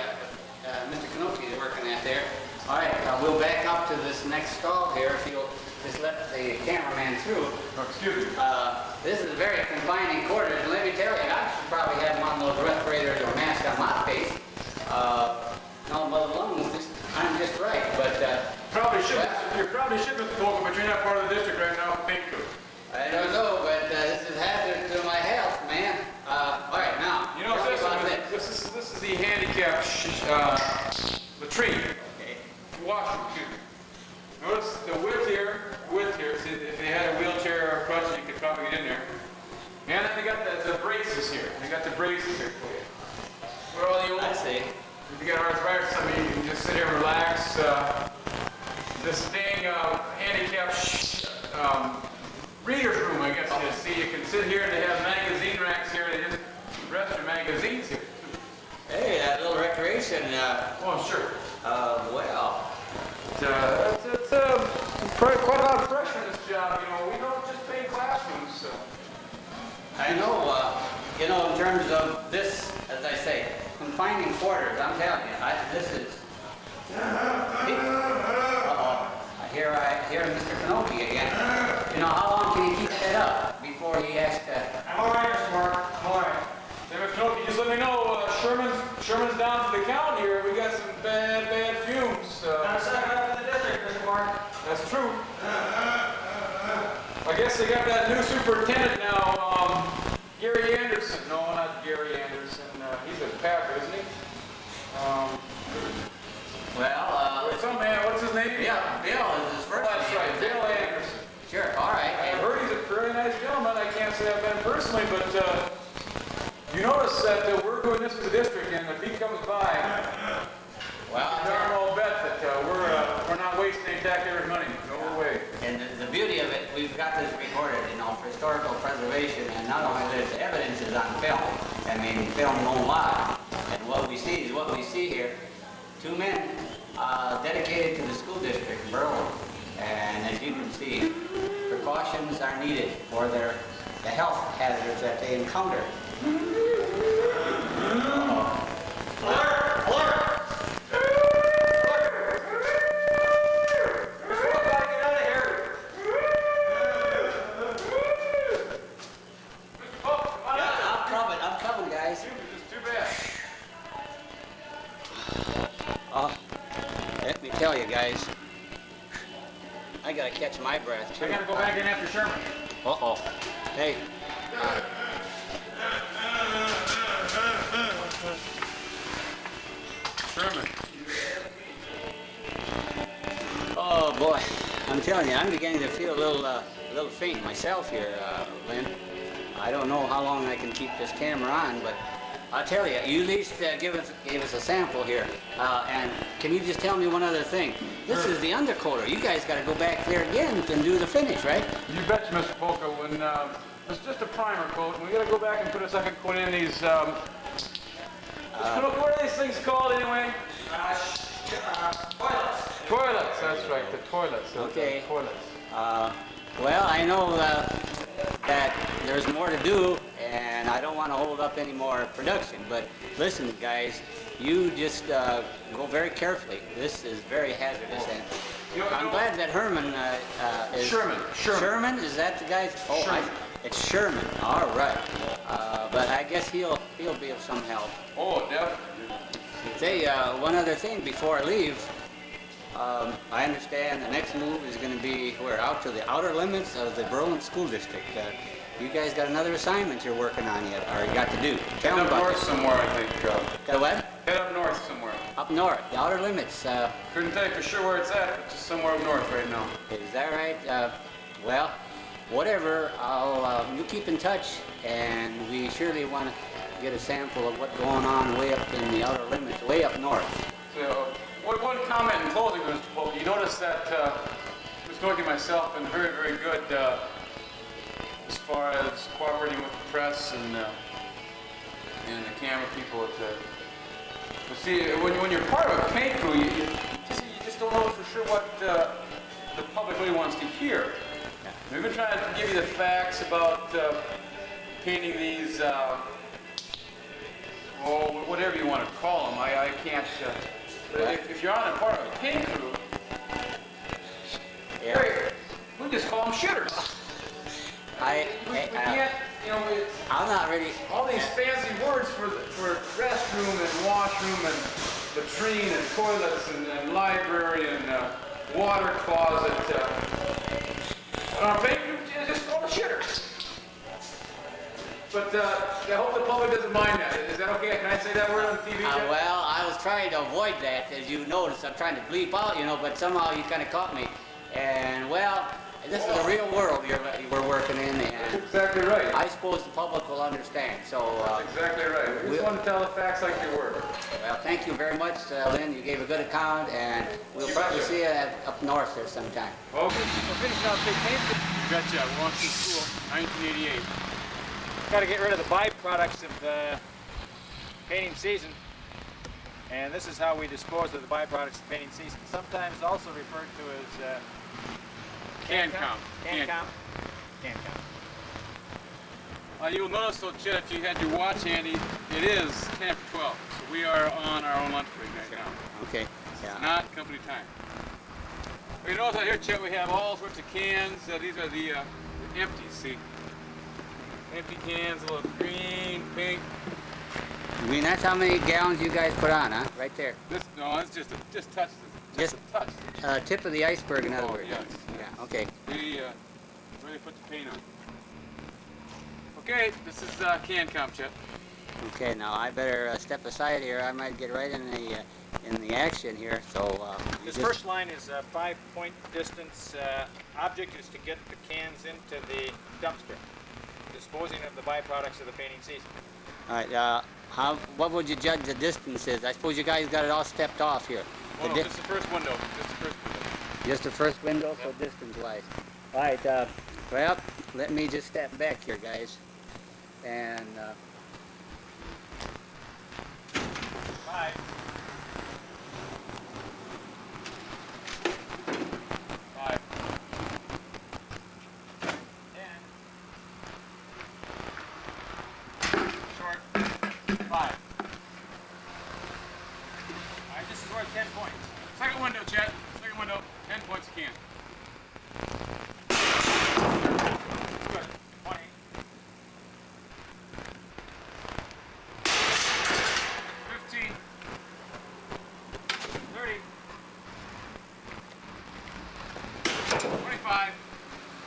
Mr. Knoke is working at there. All right, we'll back up to this next stall here if you'll just let the cameraman through. Oh, excuse me. This is very confining quarters, and let me tell you, I should probably have one of those respirators or mask on my face. No, but the lungs, I'm just right, but... Probably should. You probably should, Mr. Polka, but you're not part of the district right now. Thank you. I don't know, but this is hazardous to my health, man. All right, now, You know, this is the handicap latrine. Okay. Washroom, excuse me. Notice the width here. See, if they had a wheelchair or a crutch, you could probably get in there. And then they got the braces here. They got the braces here for you. Where all you I see. If you got arthritis, I mean, you can just sit here and relax. This dang handicap reader's room, I guess you see. You can sit here and they have magazine racks here. They just rest your magazines here. Hey, that little recreation, Oh, sure. well, It's quite a lot of pressure in this job. You know, we don't just pay classrooms. So. I know, you know, in terms of this, as I say, confining quarters, I'm telling you, this is... I hear Mr. Knoke again. You know, how long can he keep that up before he has to... I'm all right, Mr. Mark. I'm all right. Hey, Mr. Knoke, just let me know. Sherman's down to the count here. We got some bad fumes. Not second up in the district, Mr. Mark. That's true. I guess they got that new superintendent now, Gary Anderson. No, not Gary Anderson. He's a Packer, isn't he? Well, Some man, what's his name? yeah, Bill is his first That's name. right, Bill Anderson. Sure, all right. I've heard he's a very nice gentleman. I can't say I've met him personally, but you notice that we're doing this for the district, and if he comes by, Well, darn well bet that we're not wasting any taxpayers' money. No way. and the beauty of it, we've got this recorded, you know, for historical preservation, and not only this, the evidence is on film. I mean, film won't lie. And what we see is what we see here. Two men dedicated to the school district, Berlin. And as you can see, precautions are needed for the health hazards that they encounter. I'm coming, guys. It's too bad. Let me tell you, guys, I gotta catch my breath, too. I gotta go back in after Sherman. Uh-oh. Hey. Sherman. Oh, boy. I'm telling you, I'm beginning to feel a little faint myself here, Lynn. I don't know how long I can keep this camera on, but I'll tell you, you at least gave us a sample here. And can you just tell me one other thing? This is the undercoater. You guys got to go back there again and do the finish, right? You betcha, Mr. Polka. When it's just a primer coat, and we got to go back and put a second coat in these. What are these things called anyway? Toilets. Toilets. That's right, the toilets. Okay. Toilets. Well, I know that there's more to do, and I don't want to hold up any more production. But listen, guys, you just go very carefully. This is very hazardous, and I'm glad that Herman is... Sherman. Sherman? Is that the guy's... Oh, Sherman. It's Sherman. All right. But I guess he'll be of some help. Oh, definitely. Say, one other thing before I leave. I understand the next move is going to be, out to the outer limits of the Berlin School District. You guys got another assignment you're working on yet, or you got to do? Tell Head me up about north it. somewhere, I think. Got what? Head up north somewhere. Up north, the outer limits. Couldn't tell you for sure where it's at, but just somewhere up north right now. Is that right? Well, whatever. You keep in touch, and we surely want to get a sample of what's going on way up in the outer limits, way up north. So, one comment in closing, Mr. Polk. You notice that Mr. Knoke and myself have been very, very good as far as cooperating with the press and the camera people. But see, when you're part of a paint crew, you just don't know for sure what the public really wants to hear. We've been trying to give you the facts about painting these, whatever you want to call them. I can't. If you're on a part of a paint crew, Yeah. we just call them shitters. We can't, I'm not really. all these fancy words for restroom and washroom and latrine and toilets and library and water closet. Just call them shitters. But I hope the public doesn't mind that. Is that okay? Can I say that word on TV? Jeff? Well, I was trying to avoid that, as you noticed. I'm trying to bleep out, but somehow you kind of caught me. And well, this is the real world we're working in, That's and exactly right. I suppose the public will understand. So, That's exactly right. We just want to tell the facts like they were. well, thank you very much, Lynn. You gave a good account, and we'll probably see you up north there sometime. Okay. We're finishing out big paint. Gotcha. Washington School, 1988. Got to get rid of the byproducts of the painting season. And this is how we dispose of the byproducts of the painting season. Sometimes also referred to as Can count. Can count. Can count. You'll notice, though, Chet, if you had your watch handy, it is 10 after 12. So we are on our own lunch break right now. Okay. Yeah. Not company time. Well, you notice out here, Chet, we have all sorts of cans. These are the empties, see? Empty cans, a little green, pink. I mean, that's how many gallons you guys put on, huh? Right there. No, it's just touch. Just a touch. Tip of the iceberg, in other Oh, words. yes, Yeah. Okay. We really put the paint on. Okay, this is can count, Chet. Okay. Now I better step aside here. I might get right in the action here. So This first line is a 5-point distance. Object is to get the cans into the dumpster, disposing of the byproducts of the painting season. All right. What would you judge the distance is? I suppose you guys got it all stepped off here. Oh, no, just the first window. Just the first window, so distance-wise. All right. Well, let me just step back here, guys. And 5. 5. 10. Short. 5. All right, this is worth 10 points. Second window, Chet. Second window. 10 points a can. Good. 20. 15. 30. 25.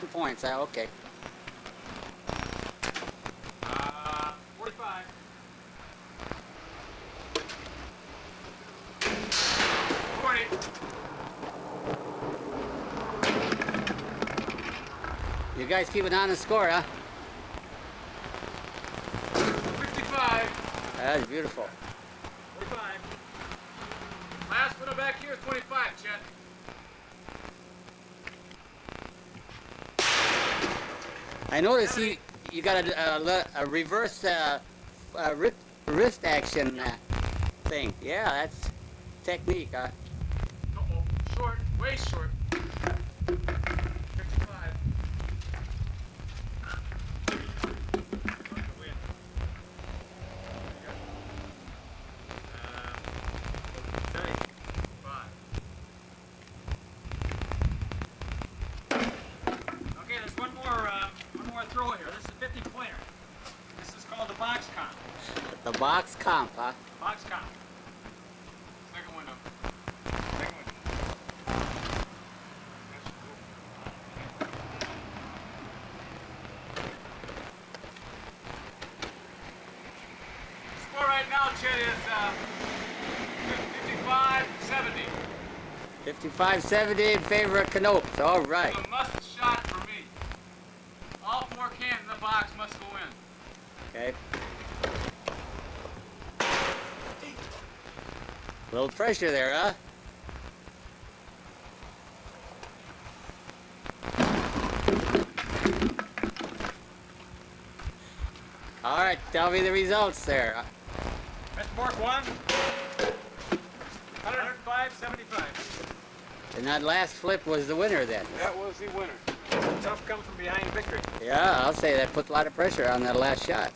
2 points. Okay. 45. 40. You guys keep it on the score, huh? 55. That's beautiful. 45. Last window back here is 25, Chet. I notice you got a reverse wrist action thing. Yeah, that's technique, huh? Uh-oh. Short. Way short. 55. Okay, there's one more throw here. This is a 50 pointer. This is called the box comp. The box comp, huh? Box comp. Second window. Second window. now, Chet, is 55-70. 55-70 in favor of Knoke. All right. It's a must shot for me. All 4 cans in the box must go in. Okay. A little pressure there, huh? All right, tell me the results there. Mr. Mork won. 105-75. And that last flip was the winner then. That was the winner. Tough come from behind victory. Yeah, I'll say that put a lot of pressure on that last shot.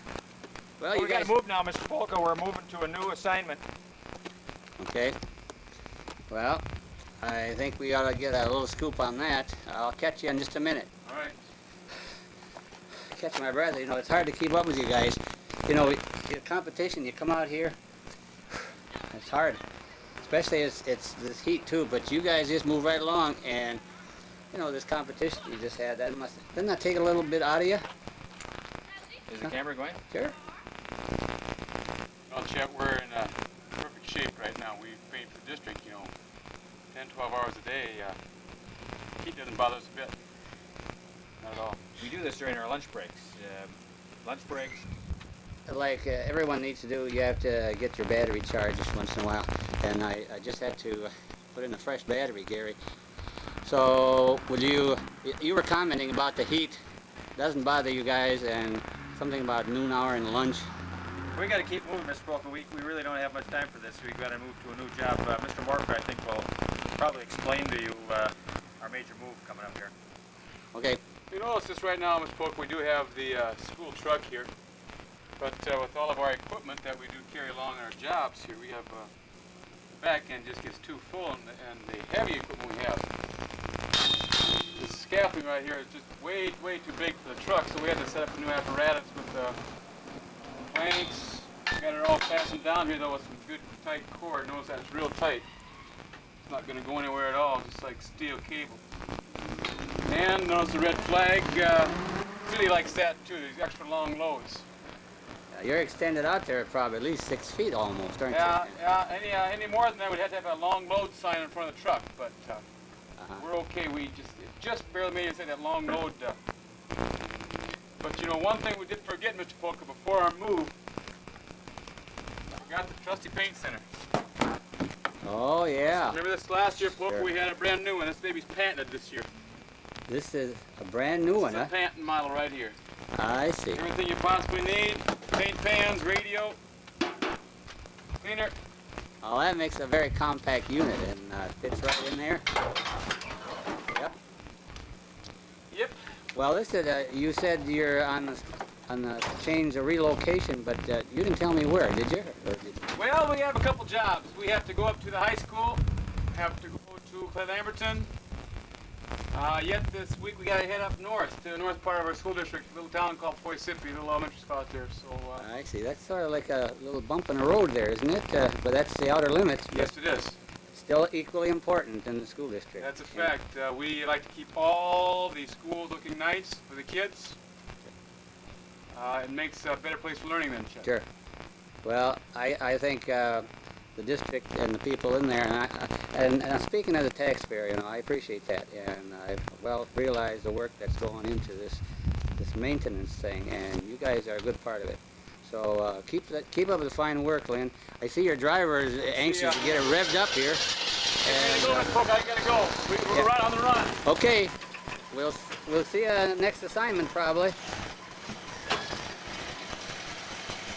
Well, We you got guys. to move now, Mr. Polka. We're moving to a new assignment. Okay. Well, I think we ought to get a little scoop on that. I'll catch you in just a minute. All right. Catch my breath. You know, it's hard to keep up with you guys. You know, your competition, you come out here, it's hard. Especially it's this heat too, but you guys just move right along, and you know, this competition you just had, didn't that take a little bit out of you? Is the camera going? Sure. Well, Chet, we're in perfect shape right now. We paint for the district, you know, 10, 12 hours a day. Heat doesn't bother us a bit. Not at all. We do this during our lunch breaks. Lunch breaks. Like everyone needs to do, you have to get your battery charged just once in a while. And I just had to put in a fresh battery, Gary. So, you were commenting about the heat. Doesn't bother you guys, and something about noon hour and lunch. We got to keep moving, Mr. Polka. We really don't have much time for this. We've got to move to a new job. Mr. Mork, I think, will probably explain to you our major move coming up here. Okay. You notice this right now, Mr. Polk, we do have the school truck here. But with all of our equipment that we do carry along our jobs here, we have the back end just gets too full, and the heavy equipment we have, this scaffolding right here is just way too big for the truck, so we had to set up a new apparatus with planks. Got it all fastened down here though with some good tight cord. Notice that it's real tight. It's not going to go anywhere at all, just like steel cable. And notice the red flag. Really likes that too, these extra long loads. You're extended out there probably at least 6 feet almost, aren't you? Yeah. Any more than that, we'd have to have a long load sign in front of the truck. But we're okay. We just barely made it say that long load. But you know, one thing we did forget, Mr. Polka, before our move, we got the trusty paint center. Oh yeah. Remember this last year, Polka? Sure. We had a brand new one. This baby's patented this year. This is a brand new one, It's a huh? patent model right here. I see. Everything you possibly need: paint pans, radio, cleaner. Oh, that makes a very compact unit and fits right in there. Yep. Yep. Well, this is, you said you're on the change of relocation, but you didn't tell me where, did you? Or did you? Well, we have a couple jobs. We have to go up to the high school, have to go to Cleveland. Yet this week we got to head up north to the north part of our school district, a little town called Poisippi, a little elementary spot there. So. I see. That's sort of like a little bump in the road there, isn't it? But that's the outer limits. Yes, it is. Still equally important in the school district. That's a fact. We like to keep all the schools looking nice for the kids. It makes a better place for learning then, Chet. Sure. Well, I think the district and the people in there, and speaking as a taxpayer, you know, I appreciate that, and I well realize the work that's going into this maintenance thing, and you guys are a good part of it. So keep up the fine work, Lynn. I see your driver is anxious to get it revved up here. I gotta go. We're right on the run. Okay, we'll see you next assignment probably.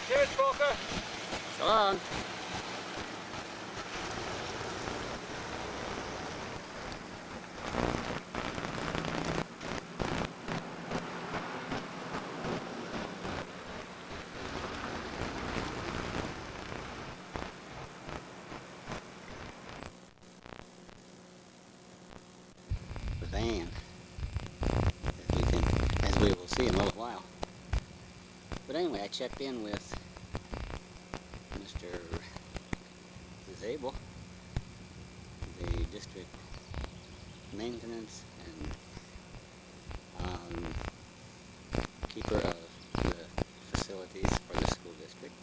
Cheers, Polka. So long. The van, as we will see in a little while. But anyway, I checked in with Mr. Zabel, the district maintenance and keeper of the facilities for the school district.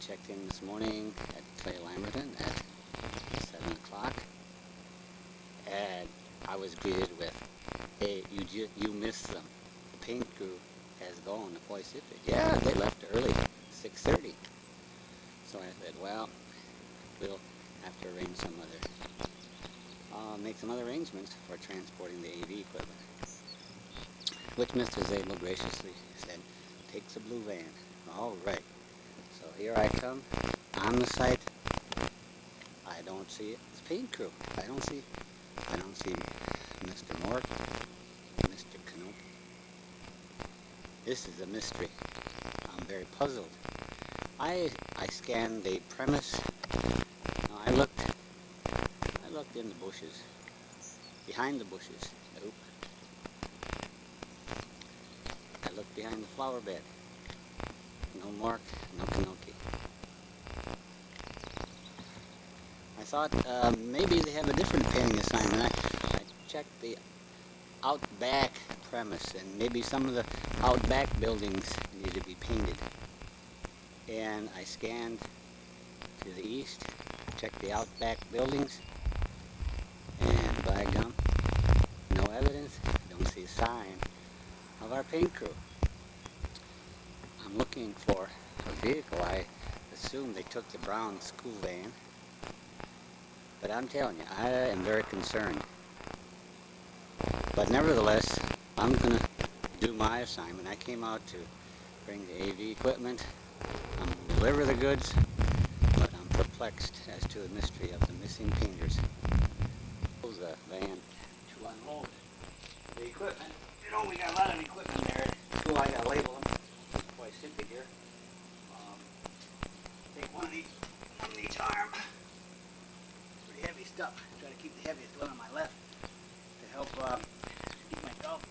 checked in this morning at Clay Lamberton at 7 o'clock, and I was greeted with, "Hey, you missed them. The paint crew has gone to Pacific." Yeah, they left early, 6:30. So I said, well, we'll have to arrange some make some other arrangements for transporting the AV equipment. Which Mr. Zabel graciously said, "Takes a blue van." All right. So here I come on the site. I don't see it. It's paint crew. I don't see Mr. Mork, Mr. Knoke. This is a mystery. I'm very puzzled. I scanned the premise. I looked in the bushes, behind the bushes. Nope. I looked behind the flower bed. No Mork, no Knoke. I thought maybe they have a different painting assignment. I checked the outback premise, and maybe some of the outback buildings need to be painted. And I scanned to the east, checked the outback buildings, and by gum, no evidence, don't see a sign of our paint crew. I'm looking for a vehicle. I assume they took the brown school van, but I'm telling you, I am very concerned. But nevertheless, I'm going to do my assignment. I came out to bring the AV equipment. I'm going to deliver the goods, but I'm perplexed as to the mystery of the missing painters. Close the van to unload the equipment. You know, we got a lot of equipment there. So I got to label them. Quite simply here. Take one of each arm. Pretty heavy stuff. Try to keep the heaviest one on my left to help keep my golf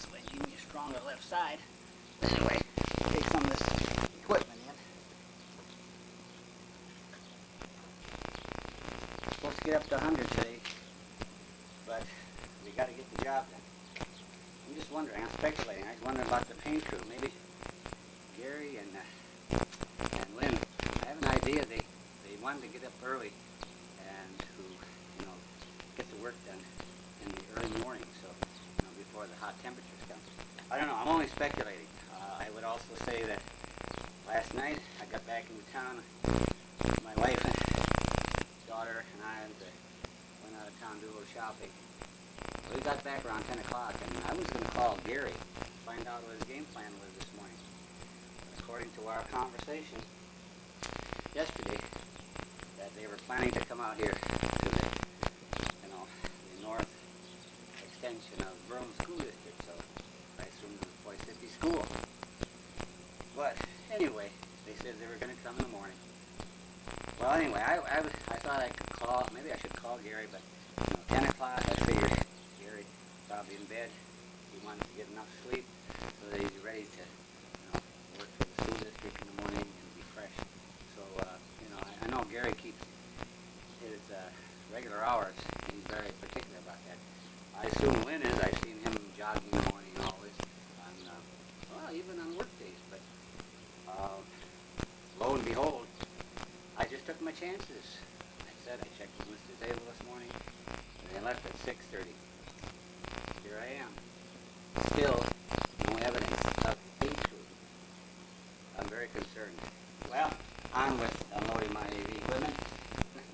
swing, give me a stronger left side. Anyway, take some of this equipment in. Supposed to get up to 100 today, but we got to get the job done. I'm just wondering, I'm speculating, I was wondering about the paint crew. Maybe Gary and Lynn. I have an idea they wanted to get up early and to, get the work done in the early morning, so, before the hot temperatures come. I don't know, I'm only speculating. I would also say that last night I got back into town. My wife and daughter and I went out of town to do a little shopping. We got back around 10 o'clock, and I was going to call Gary to find out what his game plan was this morning. According to our conversation yesterday, that they were planning to come out here to the north extension of Rome School District, so I assumed it was Boy City School. But anyway, they said they were going to come in the morning. Well, anyway, I thought I could call, maybe I should call Gary, but 10 o'clock, I figured Gary probably in bed. He wanted to get enough sleep so that he's ready to work for the school district in the morning and be fresh. So, I know Gary keeps his regular hours. He's very particular about that. I assume Lynn is. I've seen him jogging in the morning always, even on work days. But lo and behold, I just took my chances. I said I checked with Mr. Zabel this morning, and they left at 6:30. Here I am. Still no evidence of paint crew. I'm very concerned. Well, on with unloading my AV equipment.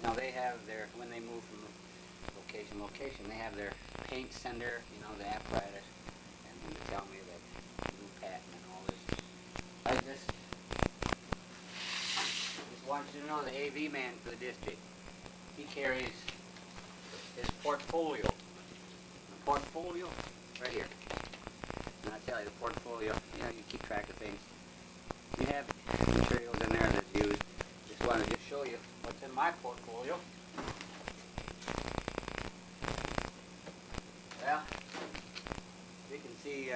Now they have when they move from location to location, they have their paint sender, the apparatus, and they tell me that blue patent and all this. I just want you to know the AV man for the district, he carries his portfolio. The portfolio, right here. And I tell you, the portfolio, you keep track of things. You have materials in there that's used. Just wanted to show you what's in my portfolio. Well, you can see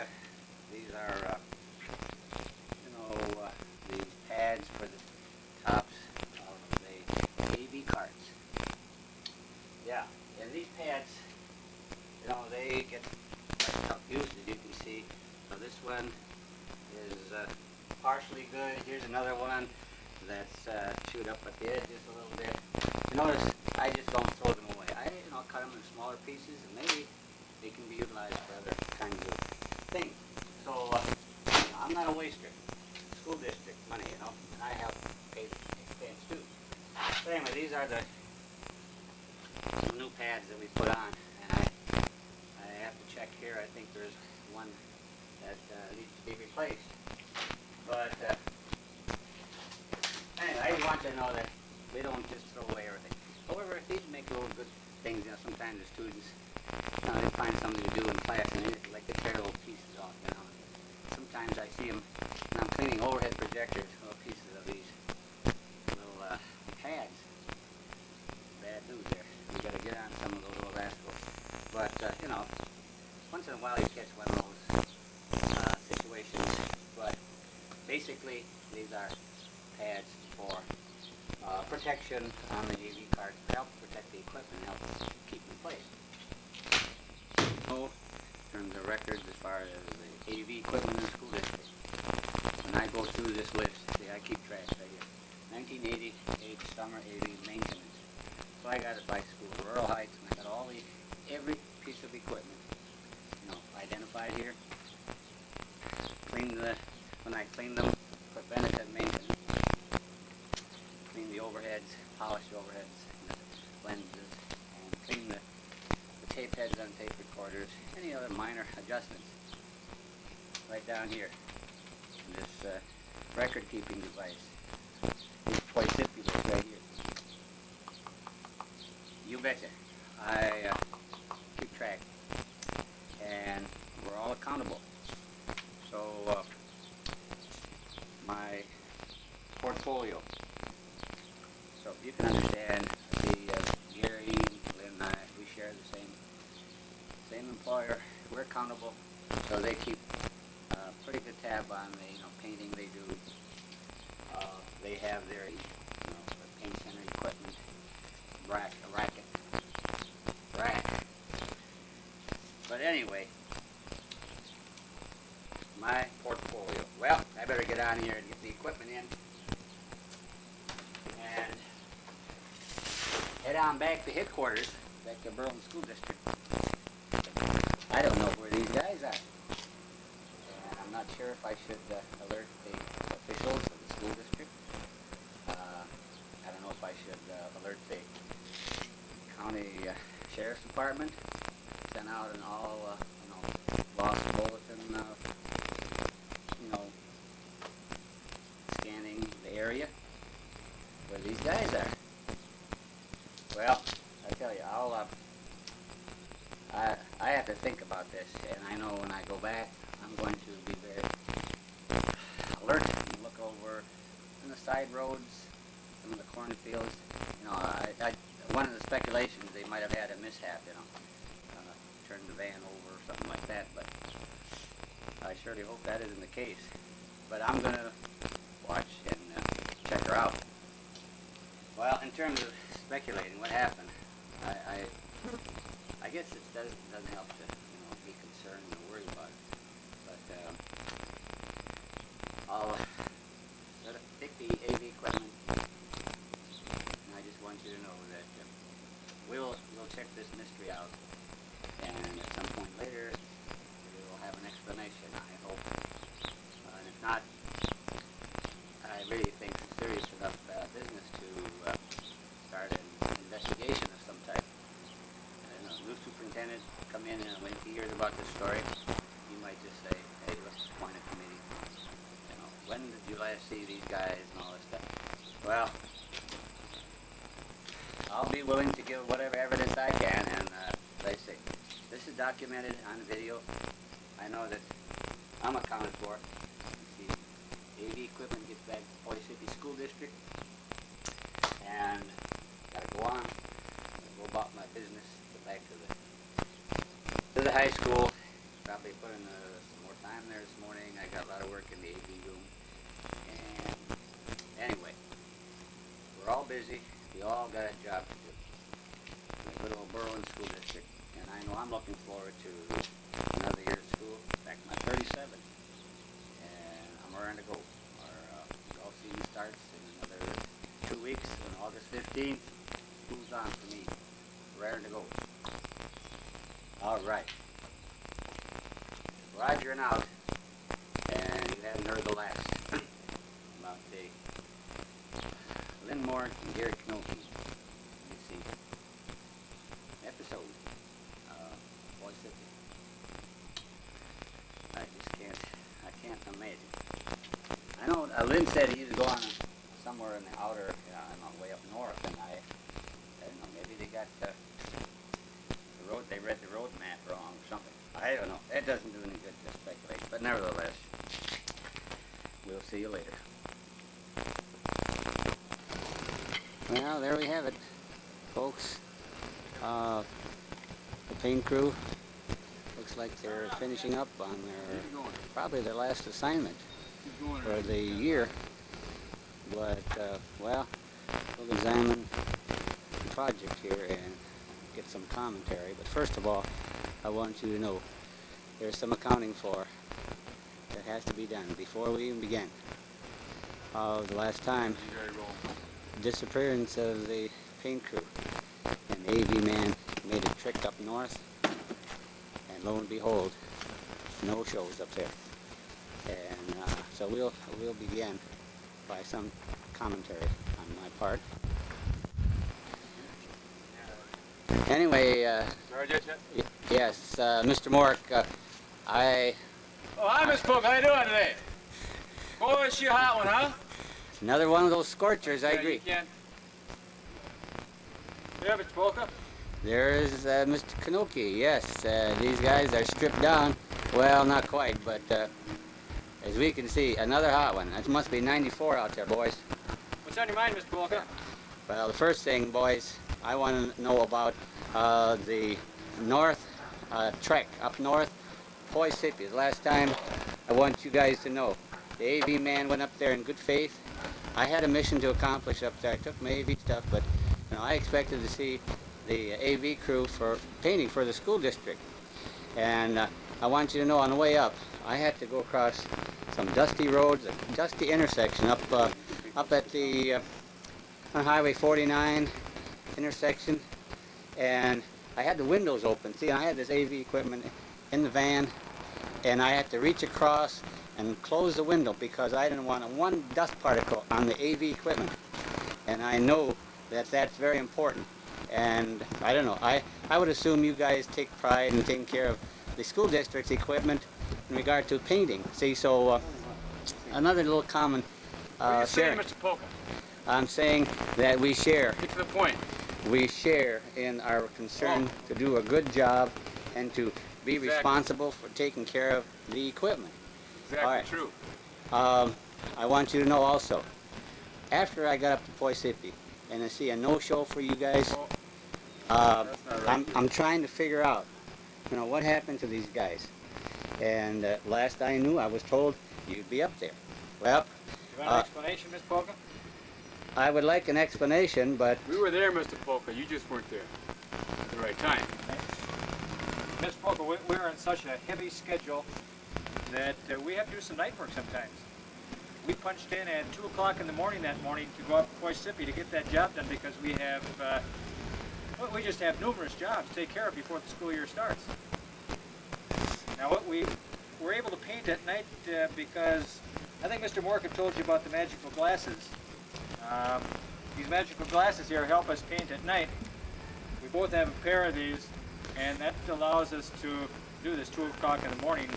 these are, these pads for the tops of the AV carts. Yeah, and these pads, they get tough use, as you can see. So this one is partially good. Here's another one. that's chewed up at the edge just a little bit. You notice I just don't throw them away. I cut them in smaller pieces, and maybe they can be utilized for other kinds of things. So I'm not a waster. School district money, and I help pay the expense too. But anyway, these are the new pads that we put on, and I have to check here. I think there's one that needs to be replaced. But anyway, I want to know that we don't just throw away everything. However, these make little good things. Sometimes the students, they find something to do in class, and they like to tear little pieces off. Sometimes I see them when I'm cleaning overhead projectors, little pieces of these little pads. Bad news there. You got to get on some of those little rascals. But once in a while you catch one of those situations. But basically, these are pads for protection on the AV card to help protect the equipment and help keep in place. So, in terms of records as far as the AV equipment in the school district, when I go through this list, see, I keep track right here. 1988 summer AV maintenance. So I got it by school, Rural Heights, and I got every piece of equipment, identified here. When I clean them, preventative maintenance. Clean the overheads, polish the overheads, and the lenses, and clean the tape heads on tape recorders, any other minor adjustments. Right down here, in this record-keeping device, these poisopials right here. You betcha, I keep track, and we're all accountable. So, my portfolio. So you can understand, Gary, Lynn, and I, we share the same employer. We're accountable, so they keep pretty good tab on the painting they do. They have their paint center equipment rack. But anyway, my portfolio. Well, I better get on here and get the equipment in and head on back to headquarters, back to Berlin School District. I don't know where these guys are. And I'm not sure if I should alert the officials of the school district. I don't know if I should alert the county sheriff's department, send out an all, lost bulletin, scanning the area where these guys are. Well, I tell you, I have to think about this, and I know when I go back, I'm going to be very alert and look over in the side roads, some of the cornfields. One of the speculations, they might have had a mishap, turned the van over or something like that, but I surely hope that isn't the case. But I'm going to watch and check her out. Well, in terms of speculating what happened, I guess it doesn't help to be concerned and worry about it. But I'll take the AV equipment, and I just want you to know that we'll check this mystery out, and at some point later we'll have an explanation, I hope. And if not, I really think it's serious enough business to start an investigation of some type. New superintendent come in, and when he hears about this story, he might just say, hey, let's appoint a committee. When did you last see these guys and all this stuff? Well, I'll be willing to give whatever evidence I can, and as I say, this is documented on video. I know that I'm accounted for. The AV equipment gets back to Holy City School District, and gotta go on, go about my business, get back to the high school. Probably put in some more time there this morning. I got a lot of work in the AV room. And anyway, we're all busy. We all got a job to do. The good old Berlin School District. And I know I'm looking forward to another year of school. In fact, my 37. And I'm raring to go. Our golf season starts in another weeks on August 15th. Moves on for me. Raring to go. All right. Roger and out. And you haven't heard the last about the Lynn Mork and Gary Knoke. Let me see. Episode. Boy City. I can't imagine. I know Lynn said he was going somewhere in the outer, way up north, and I don't know, maybe they got the road, they read the road map wrong or something. I don't know. That doesn't do any good to speculate, but nevertheless, we'll see you later. Well, there we have it, folks. The paint crew looks like they're finishing up on probably their last assignment for the year. But, well, we'll examine the project here and get some commentary. But first of all, I want you to know there's some accounting for that has to be done before we even begin. The last time, disappearance of the paint crew. And the AV man made a trek up north, and lo and behold, no shows up there. And so we'll begin by some commentary on my part. Anyway, yes, Mr. Mork, Oh, hi, Miss Polk. How you doing today? Oh, is she a hot one, huh? another one of those scorchers, I agree. Yeah, Mr. Polka. There is Mr. Knoke, yes, these guys are stripped down. Well, not quite, but as we can see, another hot one. That must be 94 out there, boys. What's on your mind, Mr. Polka? Well, the first thing, boys, I want to know about the north trek up north, Poisippi. Last time, I want you guys to know, the AV man went up there in good faith. I had a mission to accomplish up there. I took my AV stuff, but I expected to see the AV crew for painting for the school district. And I want you to know, on the way up, I had to go across some dusty roads, a dusty intersection up at the on Highway 49 intersection, and I had the windows open. See, I had this AV equipment in the van, and I had to reach across and close the window because I didn't want one dust particle on the AV equipment. And I know that that's very important. And I don't know, I would assume you guys take pride in taking care of the school district's equipment in regard to painting. See, so another little common What are you saying, sharing. Mr. Polka? I'm saying that we share. Get to the point. We share in our concern to do a good job and to be Exactly. responsible for taking care of the equipment. Exactly All right. true. I want you to know also, after I got up to Poisippi and I see a no-show for you guys, That's not right. I'm trying to figure out, what happened to these guys. And last I knew, I was told you'd be up there. Well, You want an explanation, Miss Polka? I would like an explanation, but We were there, Mr. Polka. You just weren't there at the right time. Miss Polka, we're on such a heavy schedule that we have to do some night work sometimes. We punched in at 2 o'clock in the morning that morning to go up to Poisippi to get that job done because we have, we just have numerous jobs to take care of before the school year starts. Now, what we were able to paint at night because I think Mr. Mork had told you about the magical glasses. These magical glasses here help us paint at night. We both have a pair of these, and that allows us to do this 2 o'clock in the morning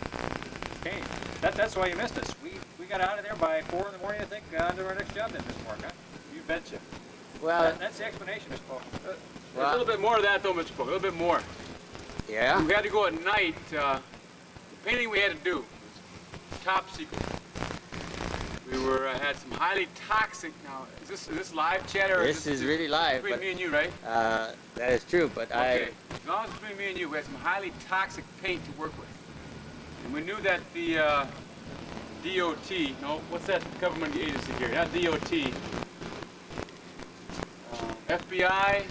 paint. That's why you missed us. We got out of there by 4 in the morning, I think, on to our next job then, Mr. Mork, huh? You betcha. well, That's the explanation, Mr. Polk. There's a little bit more of that, though, Mr. Polka. A little bit more. yeah. We had to go at night. The painting we had to do was top secret. We had some highly toxic. Now, is this live chat or This is really live, between but me and you, right? that is true. But Okay. As long as it's between me and you, we had some highly toxic paint to work with, and we knew that the DOT. No, what's that government agency here? Not DOT. FBI.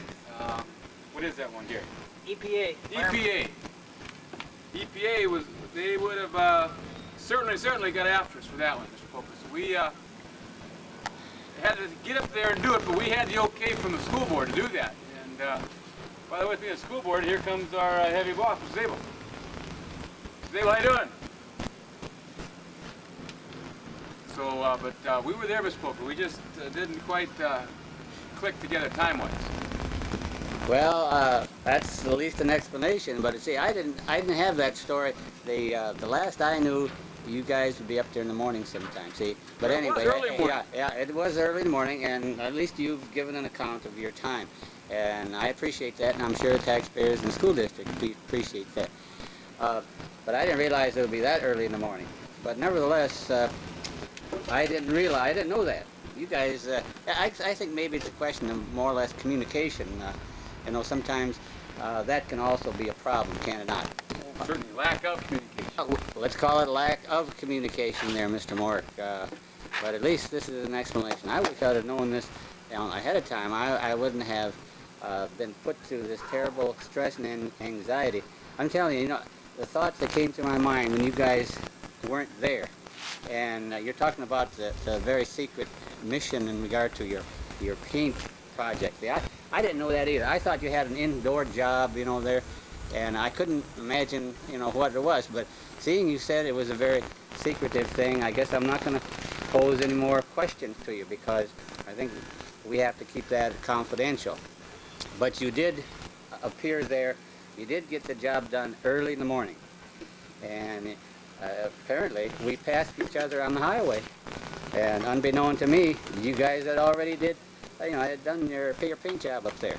What is that one here? EPA. EPA. EPA was. They would have certainly got after us for that one, Mr. Pope. So we had to get up there and do it, but we had the okay from the school board to do that. And by the way, being the school board, here comes our heavy boss, Mr. Zabel. Mr. Zabel, how you doing? So, but we were there, Mr. Poker. We just didn't quite click together time-wise. Well, that's at least an explanation. But see, I didn't have that story. The last I knew, you guys would be up there in the morning sometime. See, but anyway, it was early morning. Yeah, it was early in the morning, and at least you've given an account of your time, and I appreciate that, and I'm sure the taxpayers in the school district appreciate that. But I didn't realize it would be that early in the morning. But nevertheless, I didn't know that. You guys, I think maybe it's a question of more or less communication. You know, sometimes that can also be a problem, can it not? Certainly, lack of communication. Let's call it lack of communication there, Mr. Mork. But at least this is an explanation. I wish I'd have known this ahead of time. I wouldn't have been put through this terrible stress and anxiety. I'm telling you, you know, the thoughts that came to my mind when you guys weren't there, and you're talking about the very secret mission in regard to your paint project. See, I didn't know that either. I thought you had an indoor job, you know, there, and I couldn't imagine, you know, what it was. But seeing you said it was a very secretive thing, I guess I'm not going to pose any more questions to you because I think we have to keep that confidential. But you did appear there. You did get the job done early in the morning, and apparently we passed each other on the highway. And unbeknown to me, you guys had already had done your paint job up there.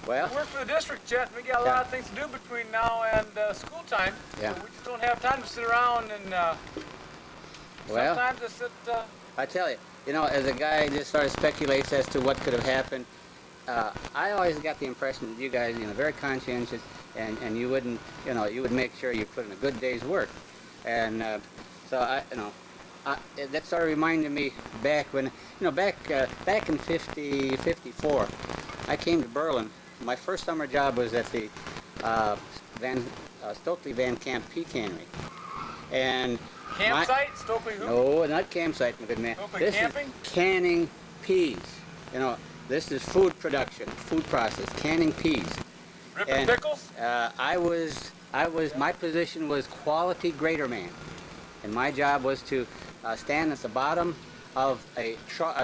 Well, We work for the district, Chet. We got a lot of things to do between now and school time. Yeah. So we just don't have time to sit around and well, sometimes just sit. I tell you, you know, as a guy just sort of speculates as to what could have happened, I always got the impression that you guys, you know, very conscientious, and you wouldn't, you know, you would make sure you put in a good day's work. And so that sort of reminded me back when, you know, back in 54, I came to Berlin. My first summer job was at the Stokely Van Camp Pea Cannery. And Campsite? Stokely who? no, not campsite, my good man. Stokely This camping? is canning peas. You know, this is food production, food process, canning peas. Ripping pickles? My position was quality grader man. And my job was to stand at the bottom of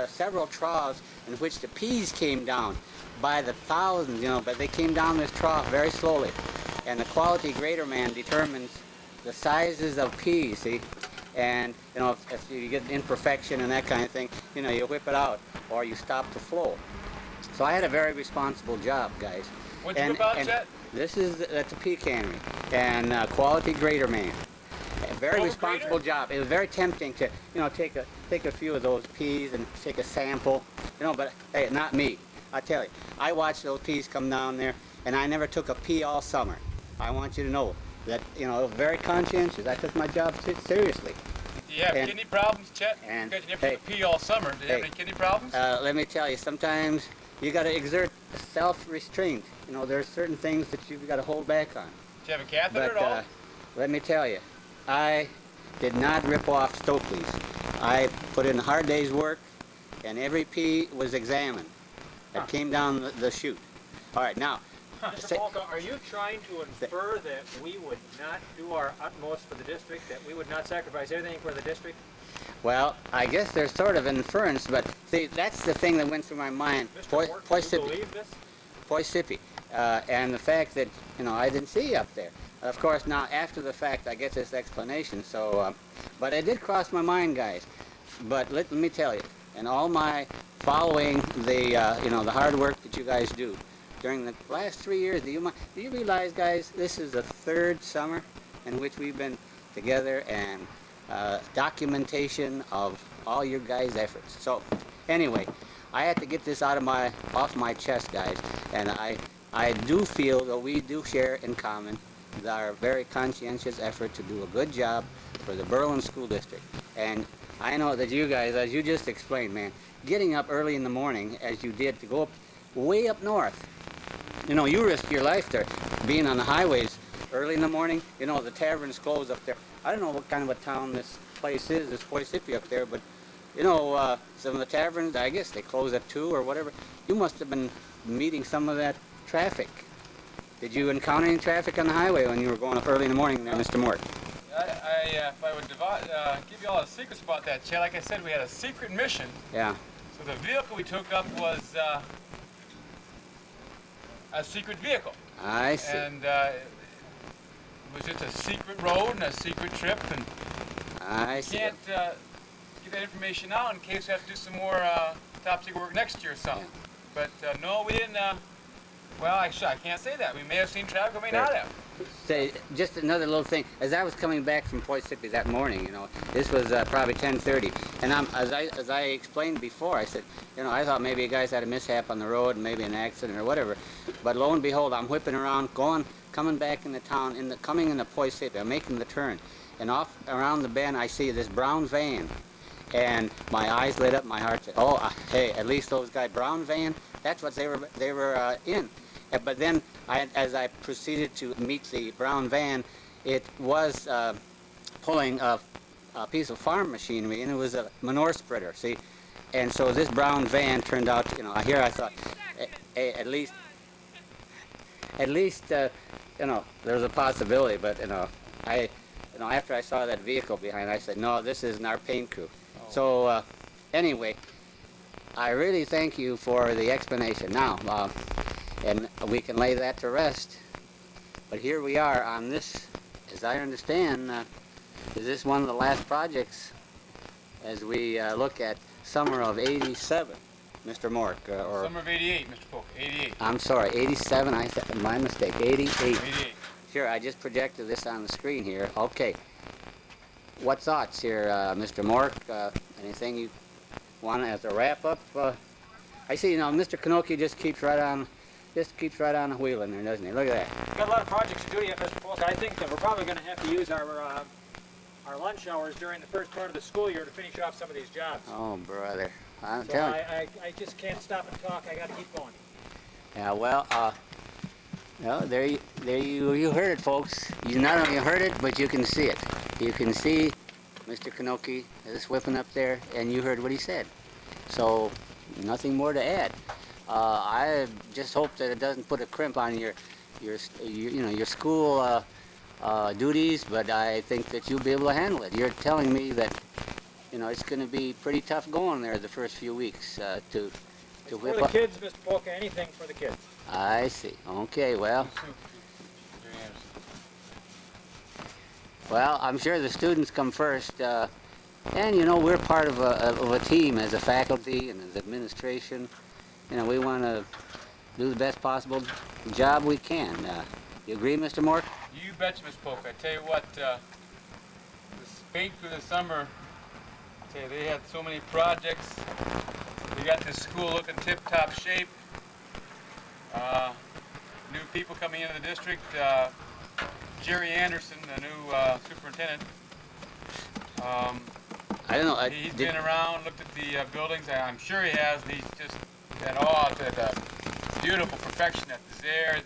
several troughs in which the peas came down by the thousands, you know, but they came down this trough very slowly. And the quality grader man determines the sizes of peas, see? And, you know, if you get imperfection and that kind of thing, you know, you whip it out or you stop the flow. So I had a very responsible job, guys. What'd you whip out, Chet? This is at the pea cannery and quality grader man. A very responsible job. It was very tempting to, you know, take a few of those peas and take a sample, you know, but hey, not me. I tell you, I watched those peas come down there, and I never took a pea all summer. I want you to know that, you know, I was very conscientious. I took my job seriously. Do you have kidney problems, Chet? And because you never took a pee all summer. Do you have any kidney problems? Let me tell you, sometimes you got to exert self-restraint. You know, there's certain things that you've got to hold back on. Do you have a catheter at all? Let me tell you, I did not rip off Stokely's. I put in a hard day's work, and every pea was examined. It came down the chute. All right, now. Mr. Polka, are you trying to infer that we would not do our utmost for the district, that we would not sacrifice everything for the district? Well, I guess there's sort of an inference, but see, that's the thing that went through my mind. Mr. Mork, do you believe this? Poisipi. And the fact that, you know, I didn't see you up there. Of course, now, after the fact, I get this explanation, so, but it did cross my mind, guys. But let me tell you, in all my following the, you know, the hard work that you guys do, during the last 3 years, do you realize, guys, this is the third summer in which we've been together, and documentation of all your guys' efforts. So, anyway, I had to get this off my chest, guys, and I do feel that we do share in common our very conscientious effort to do a good job for the Berlin School District. And I know that you guys, as you just explained, man, getting up early in the morning, as you did, to go up way up north, you know, you risk your life there, being on the highways early in the morning. You know, the taverns close up there. I don't know what kind of a town this place is, this Poisipi up there, but You know, some of the taverns, I guess they close at 2 or whatever. You must have been meeting some of that traffic. Did you encounter any traffic on the highway when you were going up early in the morning there, Mr. Mork? If I would give you all the secrets about that, Chad, like I said, we had a secret mission. Yeah. So the vehicle we took up was a secret vehicle. I see. And it was just a secret road and a secret trip, and I see. can't give that information out in case we have to do some more top secret work next year or something. Yeah. But no, we didn't. Well, actually, I can't say that. We may have seen traffic, we may not have. Say, just another little thing. As I was coming back from Poisippi that morning, you know, this was probably 10:30, and as I explained before, I said, you know, I thought maybe a guy's had a mishap on the road, maybe an accident or whatever. But lo and behold, I'm whipping around, coming back in the town, coming into Poisippi. I'm making the turn, and off around the bend, I see this brown van, and my eyes lit up. My heart said, "Oh, hey, at least those guys, brown van. That's what they were in." But then, as I proceeded to meet the brown van, it was pulling a piece of farm machinery, and it was a manure spreader, see? And so this brown van turned out, you know, here I thought, at least, you know, there's a possibility, but, after I saw that vehicle behind, I said, no, this isn't our paint crew. Oh. So, anyway, I really thank you for the explanation. Now, and we can lay that to rest. But here we are on this, as I understand, is this one of the last projects as we look at summer of '87, Mr. Mork? Or Summer of '88, Mr. Polk, '88. I'm sorry, '87, I said, my mistake, '88. '88. Sure, I just projected this on the screen here. Okay. What thoughts here, Mr. Mork? Anything you want as a wrap-up? I see, you know, Mr. Knoke just keeps right on wheeling there, doesn't he? Look at that. We've got a lot of projects to do yet, Mr. Polk. I think that we're probably going to have to use our lunch hours during the first part of the school year to finish off some of these jobs. Oh, brother. I'm So telling you. I just can't stop and talk. I got to keep going. Yeah, well, there you heard it, folks. You not only heard it, but you can see it. You can see Mr. Knoke is whipping up there, and you heard what he said. So, nothing more to add. I just hope that it doesn't put a crimp on your school duties, but I think that you'll be able to handle it. You're telling me that, you know, it's going to be pretty tough going there the first few weeks to whip For the up. kids, Mr. Polk, anything for the kids. I see. Okay, well, I'm sure the students come first, and you know, we're part of a team as a faculty and as administration. You know, we want to do the best possible job we can. You agree, Mr. Mork? You betcha, Mr. Polk. I tell you what, this paint through the summer, I tell you, they had so many projects. We got this school looking tip-top shape. New people coming into the district. Jerry Anderson, the new superintendent. I don't know. He's been around, looked at the buildings. I'm sure he has. He's just at awe at the beautiful perfection that is there.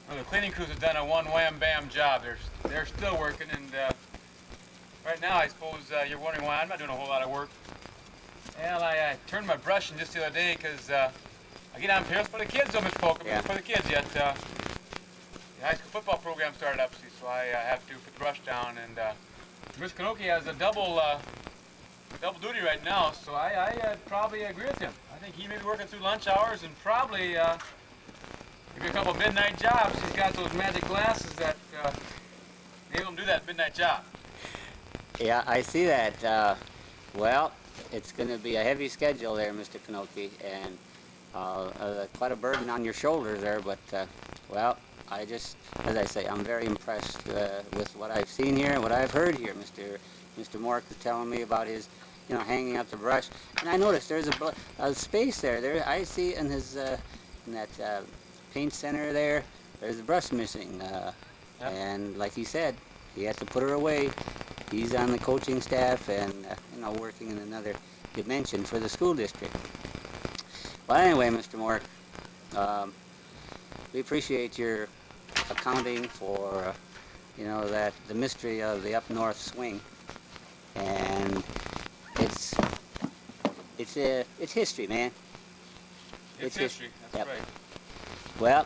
The cleaning crews have done a one wham-bam job. They're still working, and right now I suppose you're wondering why I'm not doing a whole lot of work. Well, I turned my brush in just the other day because I get on here for the kids, though, Mr. Polk. Yeah. For the kids yet. The high school football program started up, so I have to put the brush down. And Mr. Knoke has a double duty right now, so I probably agree with him. I think he may be working through lunch hours and probably maybe a couple of midnight jobs. He's got those magic glasses that enable him to do that midnight job. Yeah, I see that. Well, it's going to be a heavy schedule there, Mr. Knoke, and quite a burden on your shoulders there, but, well, I just, as I say, I'm very impressed with what I've seen here and what I've heard here. Mr. Mork is telling me about his, you know, hanging up the brush, and I noticed there's a space there. There, I see in his in that paint center there. There's a brush missing, and like he said, he has to put her away. He's on the coaching staff and you know, working in another dimension for the school district. Well, anyway, Mr. Mork, we appreciate your accounting for, you know, the mystery of the up north swing, and it's it's history, man. It's history, that's Yep. right. Well,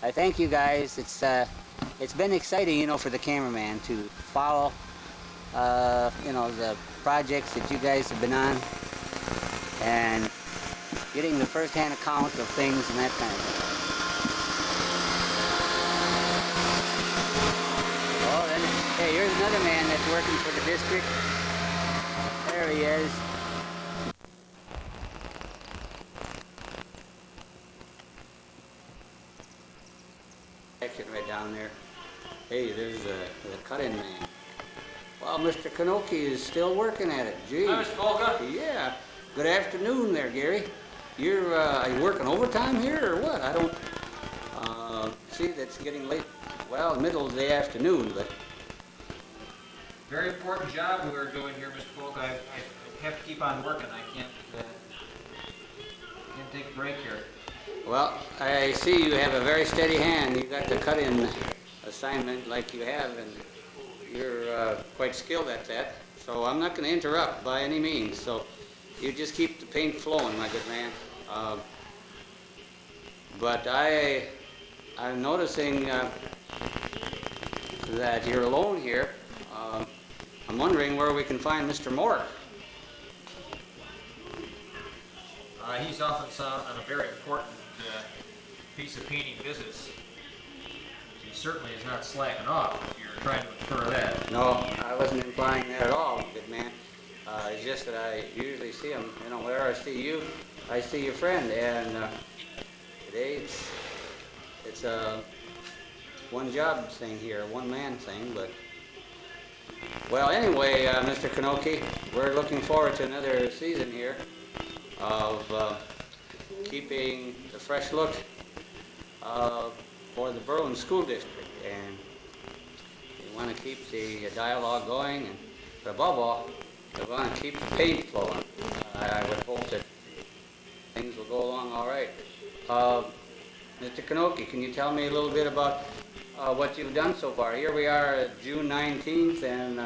I thank you guys. It's been exciting, you know, for the cameraman to follow, you know, the projects that you guys have been on and getting the first-hand account of things and that kind of thing. Oh, then, hey, here's another man that's working for the district. There he is. Section right down there. Hey, there's the cut-in man. Well, Mr. Knoke is still working at it. Gee. Hi, Mr. Polka. Yeah. Good afternoon there, Gary. Are you working overtime here or what? I don't see that's getting late. Well, middle of the afternoon, but Very important job we're doing here, Mr. Polk. I have to keep on working. I can't take a break here. well, I see you have a very steady hand. You got the cut-in assignment like you have, and you're quite skilled at that. So I'm not going to interrupt by any means. So you just keep the paint flowing, my good man. But I'm noticing that you're alone here. I'm wondering where we can find Mr. Mork. He's off on a very important piece of painting business. He certainly is not slacking off, if you're trying to infer that. No, I wasn't implying that at all, good man. It's just that I usually see him, you know, where I see you, I see your friend, and today it's a one job thing here, one man thing, but well, anyway, Mr. Knoke, we're looking forward to another season here of keeping the fresh look for the Berlin School District, and we want to keep the dialogue going, and but above all, we want to keep the paint flowing. I would hope that things will go along all right. Mr. Knoke, can you tell me a little bit about what you've done so far? Here we are June 19th, and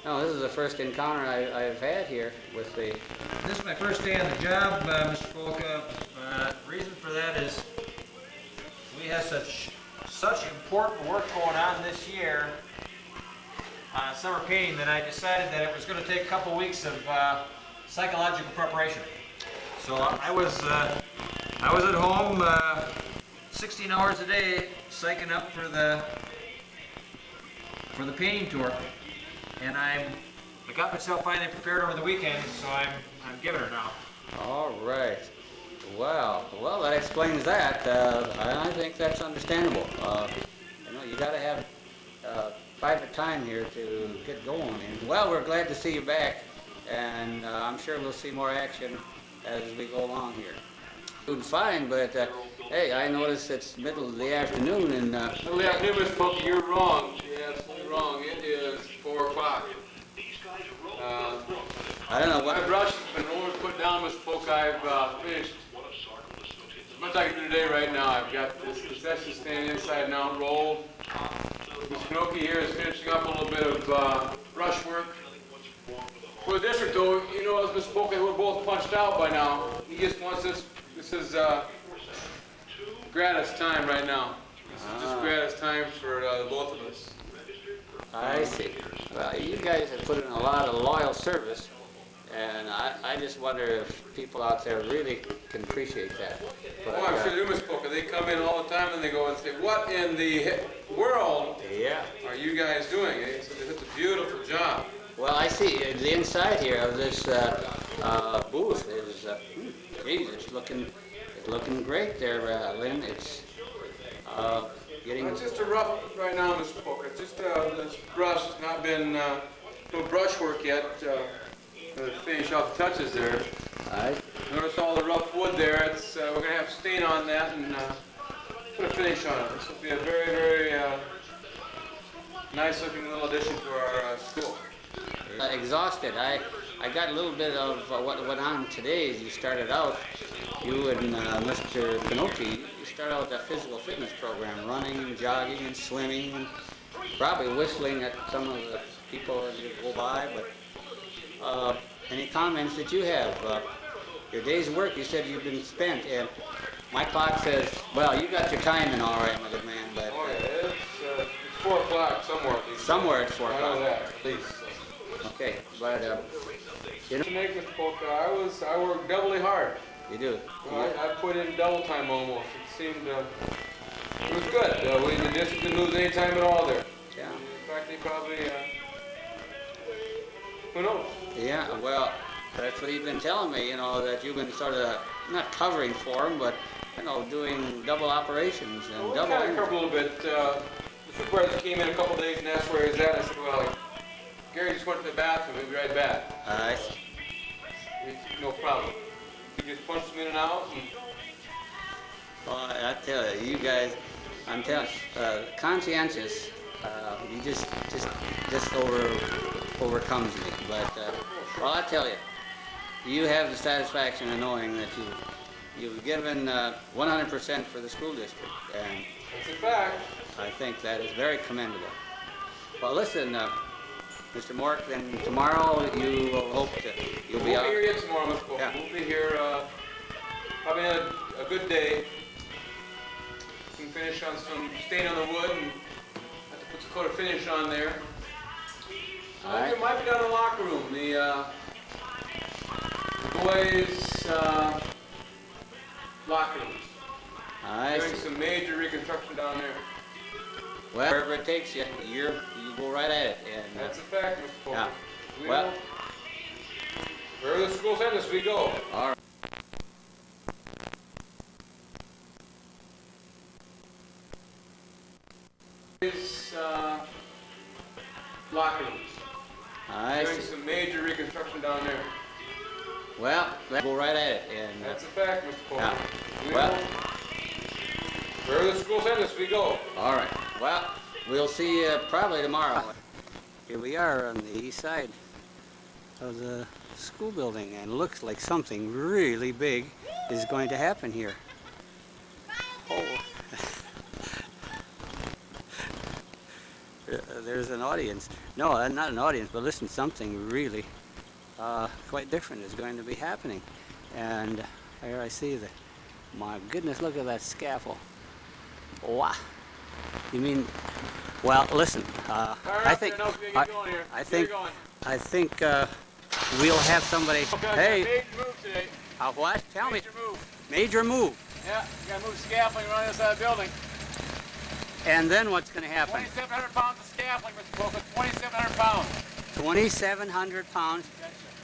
no, this is the first encounter I've had here with the... This is my first day on the job, Mr. Polka. The reason for that is we have such important work going on this year on summer painting that I decided that it was going to take a couple weeks of psychological preparation. So I was at home 16 hours a day psyching up for the painting tour, and I got myself finally prepared over the weekend, so I'm giving her now. All right. Wow. Well, that explains that. I think that's understandable. You know, you got to have private time here to get going. And well, we're glad to see you back, and I'm sure we'll see more action as we go along here. Doing fine, but hey, I noticed it's middle of the afternoon, and Middle of the afternoon, Mr. Polk, you're wrong. You're absolutely wrong. It is 4 o'clock. I don't know what. My brush has been always put down, Mr. Polk. I've finished as much as I can do today right now. I've got this section standing inside now, rolled. Mr. Knoke here is finishing up a little bit of brush work. For the district, though, you know, as Mr. Polk, we're both punched out by now. He just wants this. This is gratis time right now. This is just gratis time for the both of us. I see. Well, you guys have put in a lot of loyal service, and I just wonder if people out there really can appreciate that. But, Oh, I'm sure they do, Mr. Polk. They come in all the time and they go and say, "What in the world yeah. are you guys doing?" It's a beautiful job. Well, I see the inside here of this booth is, geez, it's looking great there, Lynn. It's getting. It's just a rough right now, Mr. Polk. It's just this brush has not been no brush work yet to finish off the touches there. Notice all the rough wood there. It's we're gonna have to stain on that and put a finish on it. This will be a very, very nice looking little addition to our school. Exhausted. I got a little bit of what went on today as you started out. You and Mr. Knoke, you started out with a physical fitness program, running and jogging and swimming, and probably whistling at some of the people as you go by. But any comments that you have? Your day's work, you said you've been spent, and my clock says, well, you got your timing all right, my good man, but Oh, yeah, it's 4 o'clock somewhere at least. somewhere it's 4 I know o'clock. that, at least. So. Okay, but you know, To make Mr. Polka, I worked doubly hard. you do. I put in double time almost. It seemed, it was good. The district didn't lose any time at all there. Yeah. In fact, they probably, who knows? Yeah, well, that's what he's been telling me, you know, that you've been sort of, not covering for him, but, you know, doing double operations and Well, we double... kind of covered a little bit. The supervisor came in a couple days and asked where he was at. I said, well, Gary just went to the bathroom. He'll be right back. I see. It's no problem. He just punched him in and out. And Well, I tell you, you guys, I'm telling you, conscientious, you just overcomes me. But, well, I tell you, you have the satisfaction of knowing that you've given 100% for the school district, and that's a fact. I think that is very commendable. Well, listen, Mr. Mork, then tomorrow you will hope to, you'll be out. We'll be here tomorrow, Mr. Polk. Yeah. We'll be here, probably had a good day. We can finish on some stain on the wood and have to put some coat of finish on there. All right. It might be down in the locker room. The boys' locker rooms. I Doing see. some major reconstruction down there. Well, wherever it takes you, you go right at it. And That's a fact, Mr. Polk. yeah. We Well- will- wherever the school sends us, we go. all right. Boys' locker rooms. I Doing see. some major reconstruction down there. Well, go right at it. And That's a fact, Mr. Polk. yeah. We Well- will- wherever the school sends us, we go. all right. Well, we'll see you probably tomorrow. Here we are on the east side of the school building, and looks like something really big is going to happen here. Oh. There's an audience. No, not an audience, but listen, something really quite different is going to be happening. And here I see the, my goodness, look at that scaffold. Wow. You mean, well, listen, I think, I think we'll have somebody, hey, Major move today. what? Tell me. Major move. Major move. Yeah, you gotta move scaffolding around this side of the building. And then what's going to happen? 2,700 pounds of scaffolding, Mr. Polka. 2,700 pounds. 2,700 pounds,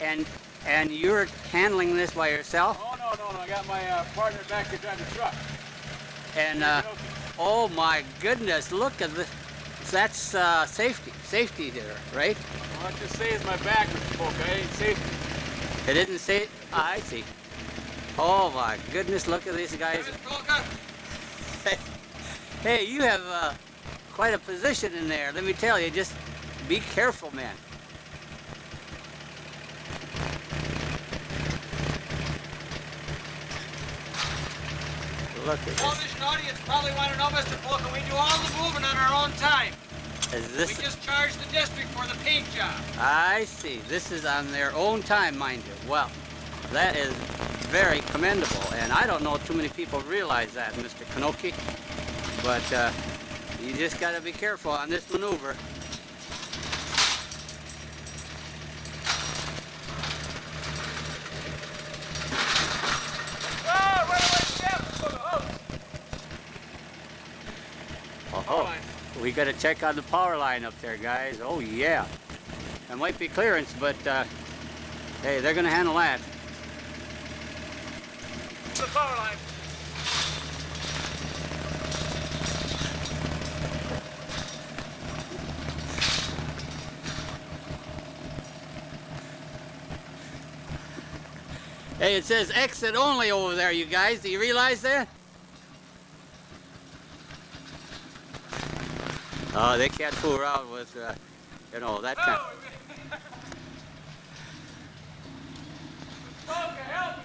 and you're handling this by yourself? Oh, no. I got my partner back here driving the truck. And, oh my goodness, look at this. That's safety there, right? Well, it just saves my back, Mr. Polka. It ain't safety. It didn't say, I see. Oh my goodness, look at these guys. Mr. Polka. Hey, you have quite a position in there. Let me tell you, just be careful, man. Look at this. Television audience probably want to know, Mr. Polka, we do all the moving on our own time. Is this? We just charge the district for the paint job. I see. This is on their own time, mind you. Well, that is very commendable, and I don't know too many people realize that, Mr. Knoke. But you just got to be careful on this maneuver. Oh, we got to check on the power line up there, guys. Oh, yeah. There might be clearance, but hey, they're going to handle that. The power line. Hey, it says exit only over there, you guys. Do you realize that? Oh, they can't fool around with, you know, that kind. Okay, help me.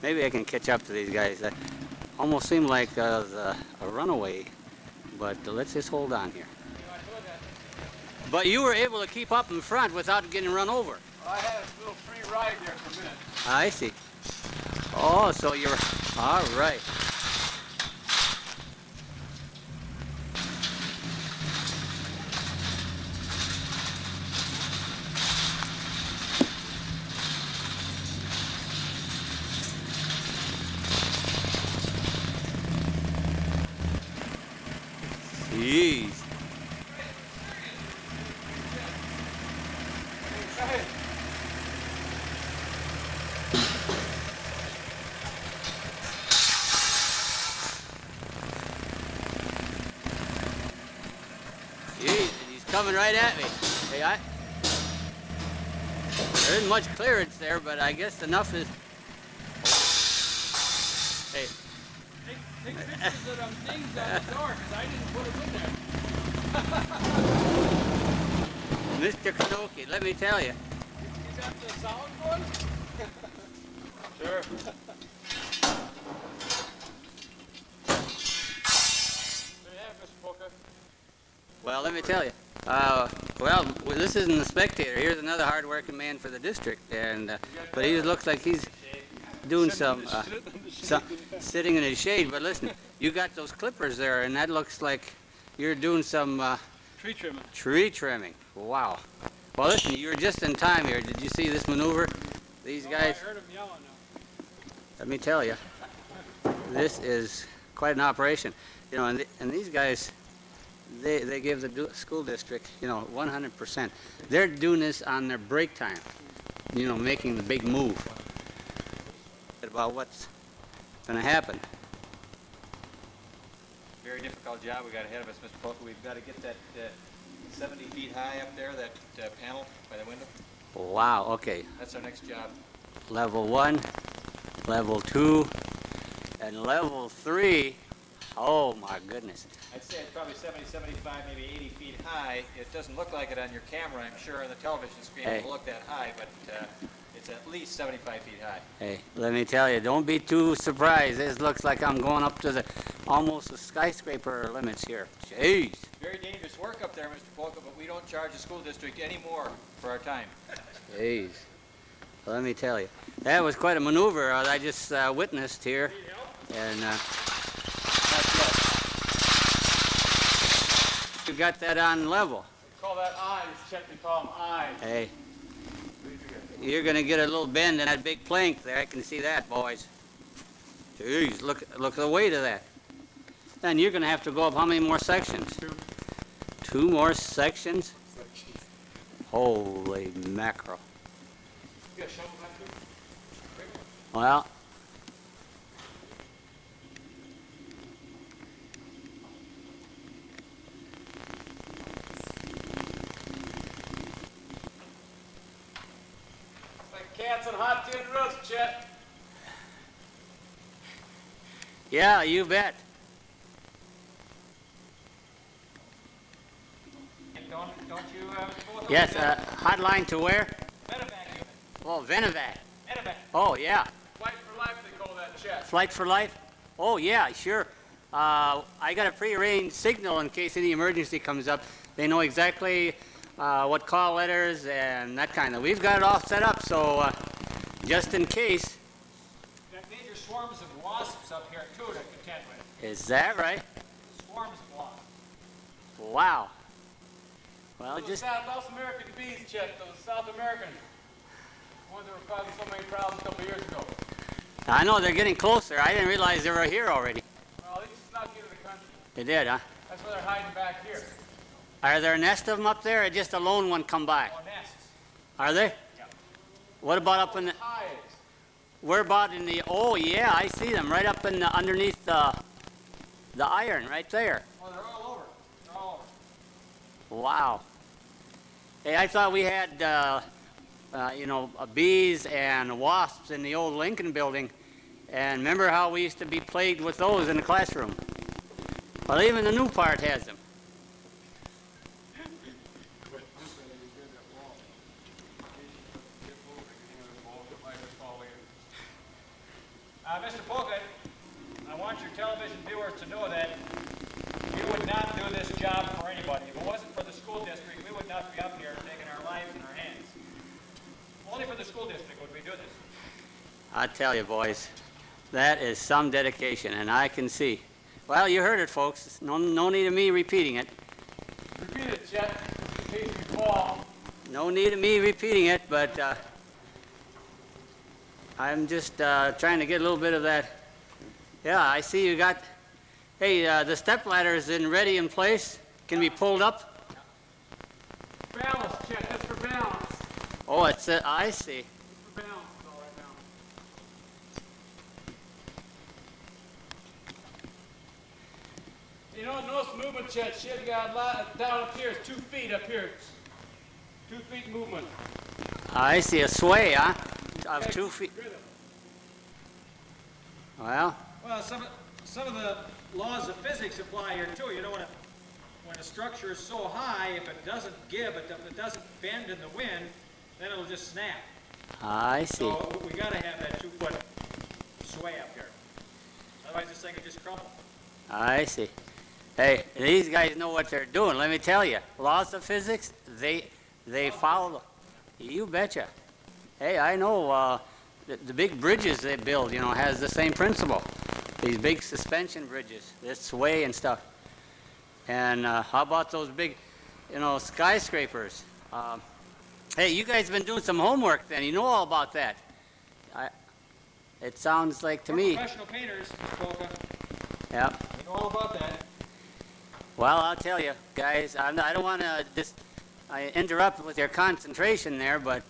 Maybe I can catch up to these guys. Almost seemed like a runaway, but let's just hold on here. But you were able to keep up in front without getting run over. I had a little free ride there for a minute. I see. Oh, so you're all right. Jeez. Jeez, he's coming right at me. Hey, there isn't much clearance there, but I guess enough is. Hey. Take pictures of them things on the door, because I didn't put them in there. Mr. Knoke, let me tell you. You got the sound going? Sure. There you have it, Mr. Polka. Well, let me tell you. Well, this isn't the Spectator. Here's another hard-working man for the district, and but he looks like he's doing some sitting in his shade. But listen, you got those clippers there, and that looks like you're doing some Tree trimming. tree trimming. Wow. Well, listen, you were just in time here. Did you see this maneuver? These guys. I heard him yelling now. Let me tell you, this is quite an operation. You know, and these guys. They give the school district, 100%. They're doing this on their break time, making the big move about what's going to happen. Very difficult job we got ahead of us, Mr. Polka. We've got to get that 70 feet high up there, that panel by the window. Wow, okay. That's our next job. Level 1, level 2, and level 3. Oh my goodness. I'd say it's probably 70, 75, maybe 80 feet high. It doesn't look like it on your camera, I'm sure, on the television screen. Hey. It will look that high, but it's at least 75 feet high. Hey, let me tell you, don't be too surprised. This looks like I'm going up to almost the skyscraper limits here. Jeez. Very dangerous work up there, Mr. Polka, but we don't charge the school district any more for our time. Jeez. Well, let me tell you, that was quite a maneuver I just witnessed here. And you got that on level. They call that eyes, Chet. They call them eyes. Hey, you're gonna get a little bend in that big plank there. I can see that, boys. Jeez, look at the weight of that. Then you're gonna have to go up how many more sections? Two more sections? Holy mackerel. You got a shovel back there? Well, Like cats on hot tin roofs, Chet. yeah, you bet. Don't you, both Yes, hotline to where? Medevac unit. Oh, Venovac. Medevac. Oh, yeah. Flight for life, they call that, Chet. Flight for life? Oh, yeah, sure. I got a prearranged signal in case any emergency comes up. They know exactly what call letters and that kind of. We've got it all set up, so just in case. Got major swarms of wasps up here, too, to contend with. Is that right? Swarms of wasps. Wow. Well, Those just South American bees, Chet. Those South American ones that were causing so many problems a couple years ago. I know they're getting closer. I didn't realize they were here already. Well, they just snuck into the country. They did, huh? That's why they're hiding back here. Are there a nest of them up there, or just a lone one come by? Or nests. Are they? Yeah. What about up in the? Hives. Where about in the? Oh yeah, I see them right up in the underneath the iron right there. Oh, they're all over. They're all over. Wow. Hey, I thought we had bees and wasps in the old Lincoln building, and remember how we used to be plagued with those in the classroom? Well, even the new part has them. Mr. Polka, I want your television viewers to know that we would not do this job for anybody. If it wasn't for the school district, we would not be up here taking our lives in our hands. Only for the school district would we do this. I tell you, boys, that is some dedication, and I can see. Well, you heard it, folks. No need of me repeating it. Repeat it, Chet, in case we fall. No need of me repeating it, but I'm just trying to get a little bit of that. Yeah, I see you got. Hey, the step ladder is ready in place. Can be pulled up. Balance, Chet. That's for balance. Oh, it's. I see. It's for balance, all right now. You know, no movement, Chet. Shit got a lot down up here. It's 2 feet up here. It's 2 feet movement. I see a sway, huh? Of Okay, 2 feet. rhythm. Well, Well, some of the laws of physics apply here too. You know, when a structure is so high, if it doesn't give, if it doesn't bend in the wind, then it'll just snap. I see. So we got to have that 2-foot sway up here. Otherwise, this thing would just crumble. I see. Hey, these guys know what they're doing. Let me tell you, laws of physics, they follow. You betcha. Hey, I know the big bridges they build, you know, has the same principle. These big suspension bridges, this sway and stuff. And how about those big, you know, skyscrapers? Hey, you guys have been doing some homework then. You know all about that. It sounds like to We're me. professional painters, Polka. Yep. We know all about that. Well, I'll tell you, guys, I don't want to just interrupt with your concentration there, but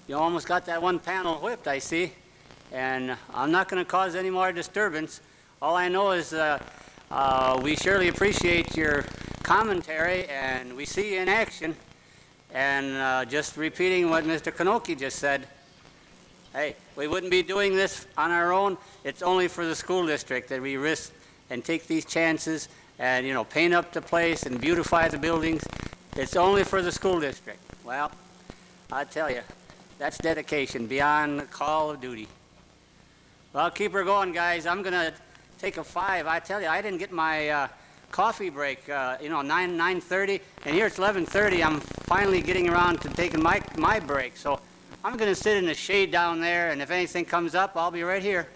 you almost got that one panel whipped, I see. And I'm not going to cause any more disturbance. All I know is we surely appreciate your commentary, and we see you in action. And just repeating what Mr. Knoke just said, hey, we wouldn't be doing this on our own. It's only for the school district that we risk and take these chances and, you know, paint up the place and beautify the buildings. It's only for the school district. Well, I tell you, that's dedication beyond the call of duty. Well, keep her going, guys. I'm going to take a 5. I tell you, I didn't get my coffee break, you know, 9:30, and here it's 11:30. I'm finally getting around to taking my break. So I'm going to sit in the shade down there, and if anything comes up, I'll be right here.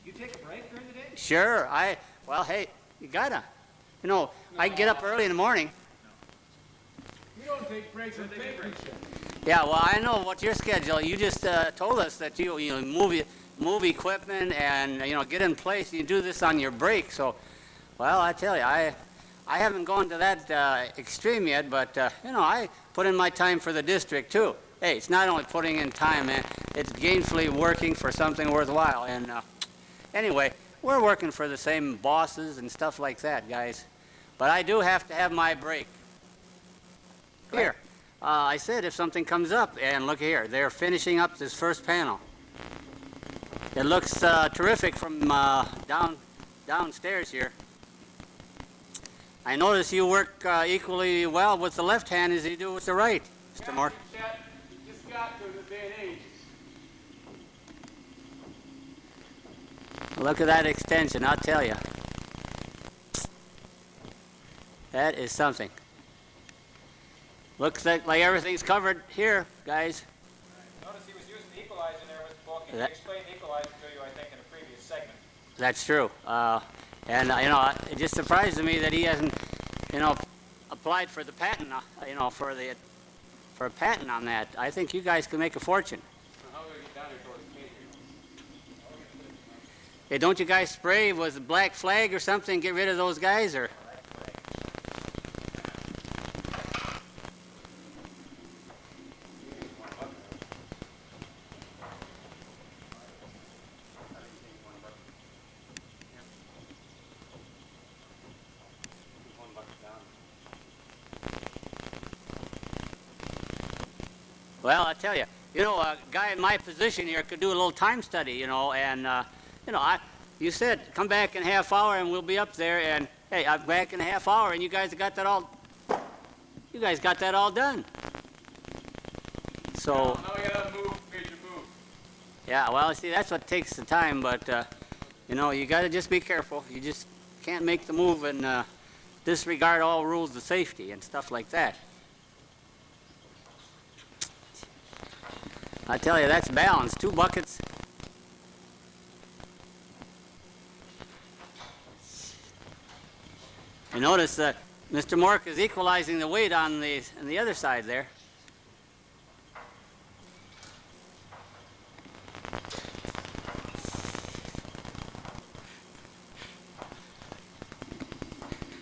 You take a break during the day? Sure. Well, hey, you gotta. You know, I get up early in the morning. You don't take breaks and take breaks. Yeah, well, I know what's your schedule. You just told us that you move equipment and, you know, get in place. You do this on your break. So, well, I tell you, I haven't gone to that extreme yet, but, you know, I put in my time for the district, too. Hey, it's not only putting in time, man. It's gainfully working for something worthwhile. And anyway, we're working for the same bosses and stuff like that, guys. But I do have to have my break. Here, I said if something comes up, and look here, they're finishing up this first panel. It looks terrific from downstairs here. I notice you work equally well with the left hand as you do with the right, Mr. Mork. Just got to the day and age. Look at that extension, I'll tell you. That is something. Looks like everything's covered here, guys. Notice he was using the equalizer there, Mr. Polka. He explained the equalizer to you, I think, in a previous segment. That's true. And, you know, it just surprises me that he hasn't, you know, applied for the patent, you know, for a patent on that. I think you guys can make a fortune. How do we get down here towards me? Hey, don't you guys spray with a black flag or something, get rid of those guys, or? Well, I tell you, a guy in my position here could do a little time study, you know, and, you said, come back in a half hour and we'll be up there, and, hey, I'm back in a half hour, and you guys got that all done. So, Now we gotta move, major move. yeah, well, see, that's what takes the time, but, You know, you got to just be careful. You just can't make the move and disregard all rules of safety and stuff like that. I tell you, that's balance. 2 buckets. You notice that Mr. Mork is equalizing the weight on the other side there.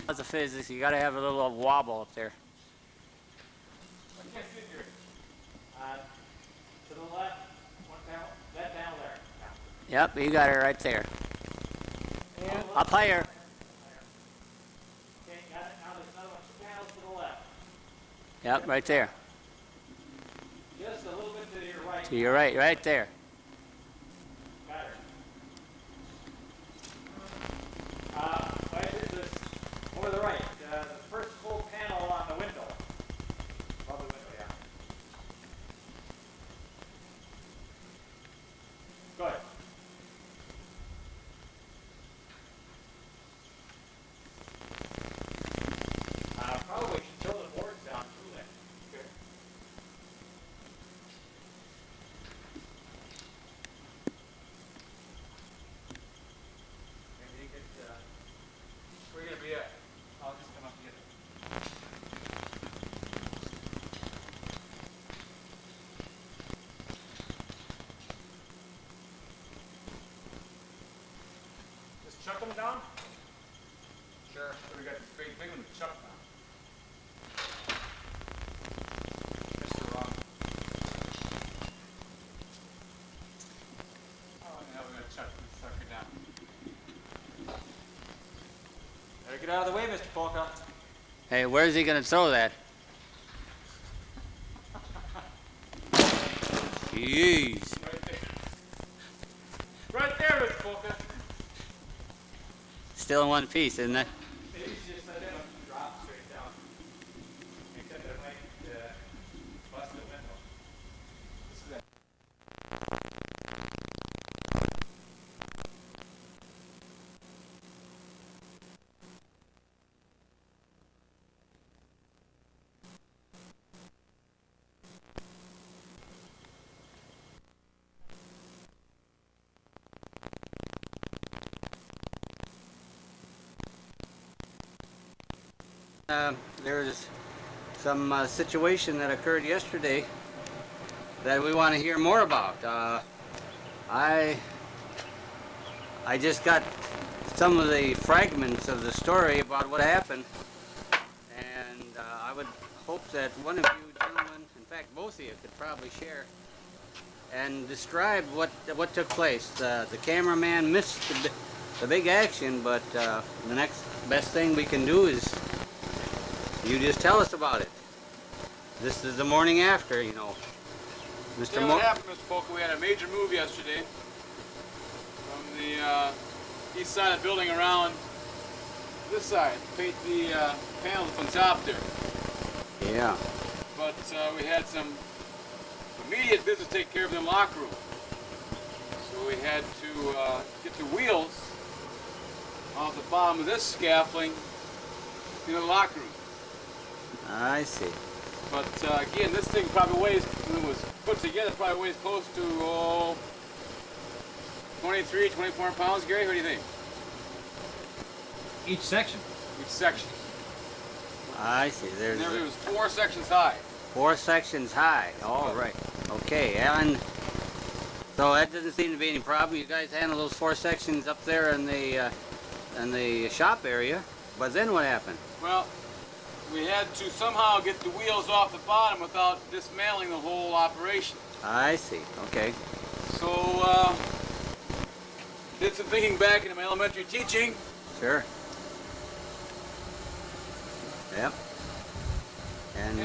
Laws of physics, you got to have a little wobble up there. I can't see it here. To the left, one panel, that panel there. Yep, you got it right there. And Up higher. okay, got it. Now there's another one, 2 panels to the left. Yep, right there. Just a little bit to your right. To your right, right there. Got it. Right here's this, over the right, the first full panel on the window. Above the window, yeah. Good. Probably should tilt the boards down too then. Okay. Maybe you could, where are you gonna be at? I'll just come up and get it. Just chuck them down? Sure. So we got this big one to chuck down. Mr. Wrong. Oh, now we're gonna chuck this sucker down. Better get out of the way, Mr. Polka. Hey, where's he going to throw that? Jeez. Right there. Right there, Mr. Polka. Still in one piece, isn't it? Maybe just let them drop straight down. Except it might bust the window. This is it. There's some situation that occurred yesterday that we want to hear more about. I just got some of the fragments of the story about what happened, and I would hope that one of you gentlemen, in fact both of you, could probably share and describe what took place. The cameraman missed the big action, but the next best thing we can do is you just tell us about it. This is the morning after, you know. Mr. Yeah, Mork. what happened, Mr. Polka? We had a major move yesterday from the east side of the building around this side. Paint the panels up on top there. Yeah. But we had some immediate business to take care of in the locker room. So we had to get the wheels off the bottom of this scaffolding in the locker room. I see. But again, this thing probably weighs, when it was put together, probably weighs close to 23, 24 pounds. Gary, what do you think? Each section? Each section. I see. There's And there was 4 sections high. 4 sections high. All right. Okay. And so that doesn't seem to be any problem. You guys handle those 4 sections up there in the shop area. But then what happened? Well, we had to somehow get the wheels off the bottom without dismantling the whole operation. I see. Okay. So, did some thinking back into my elementary teaching. Sure. Yep. And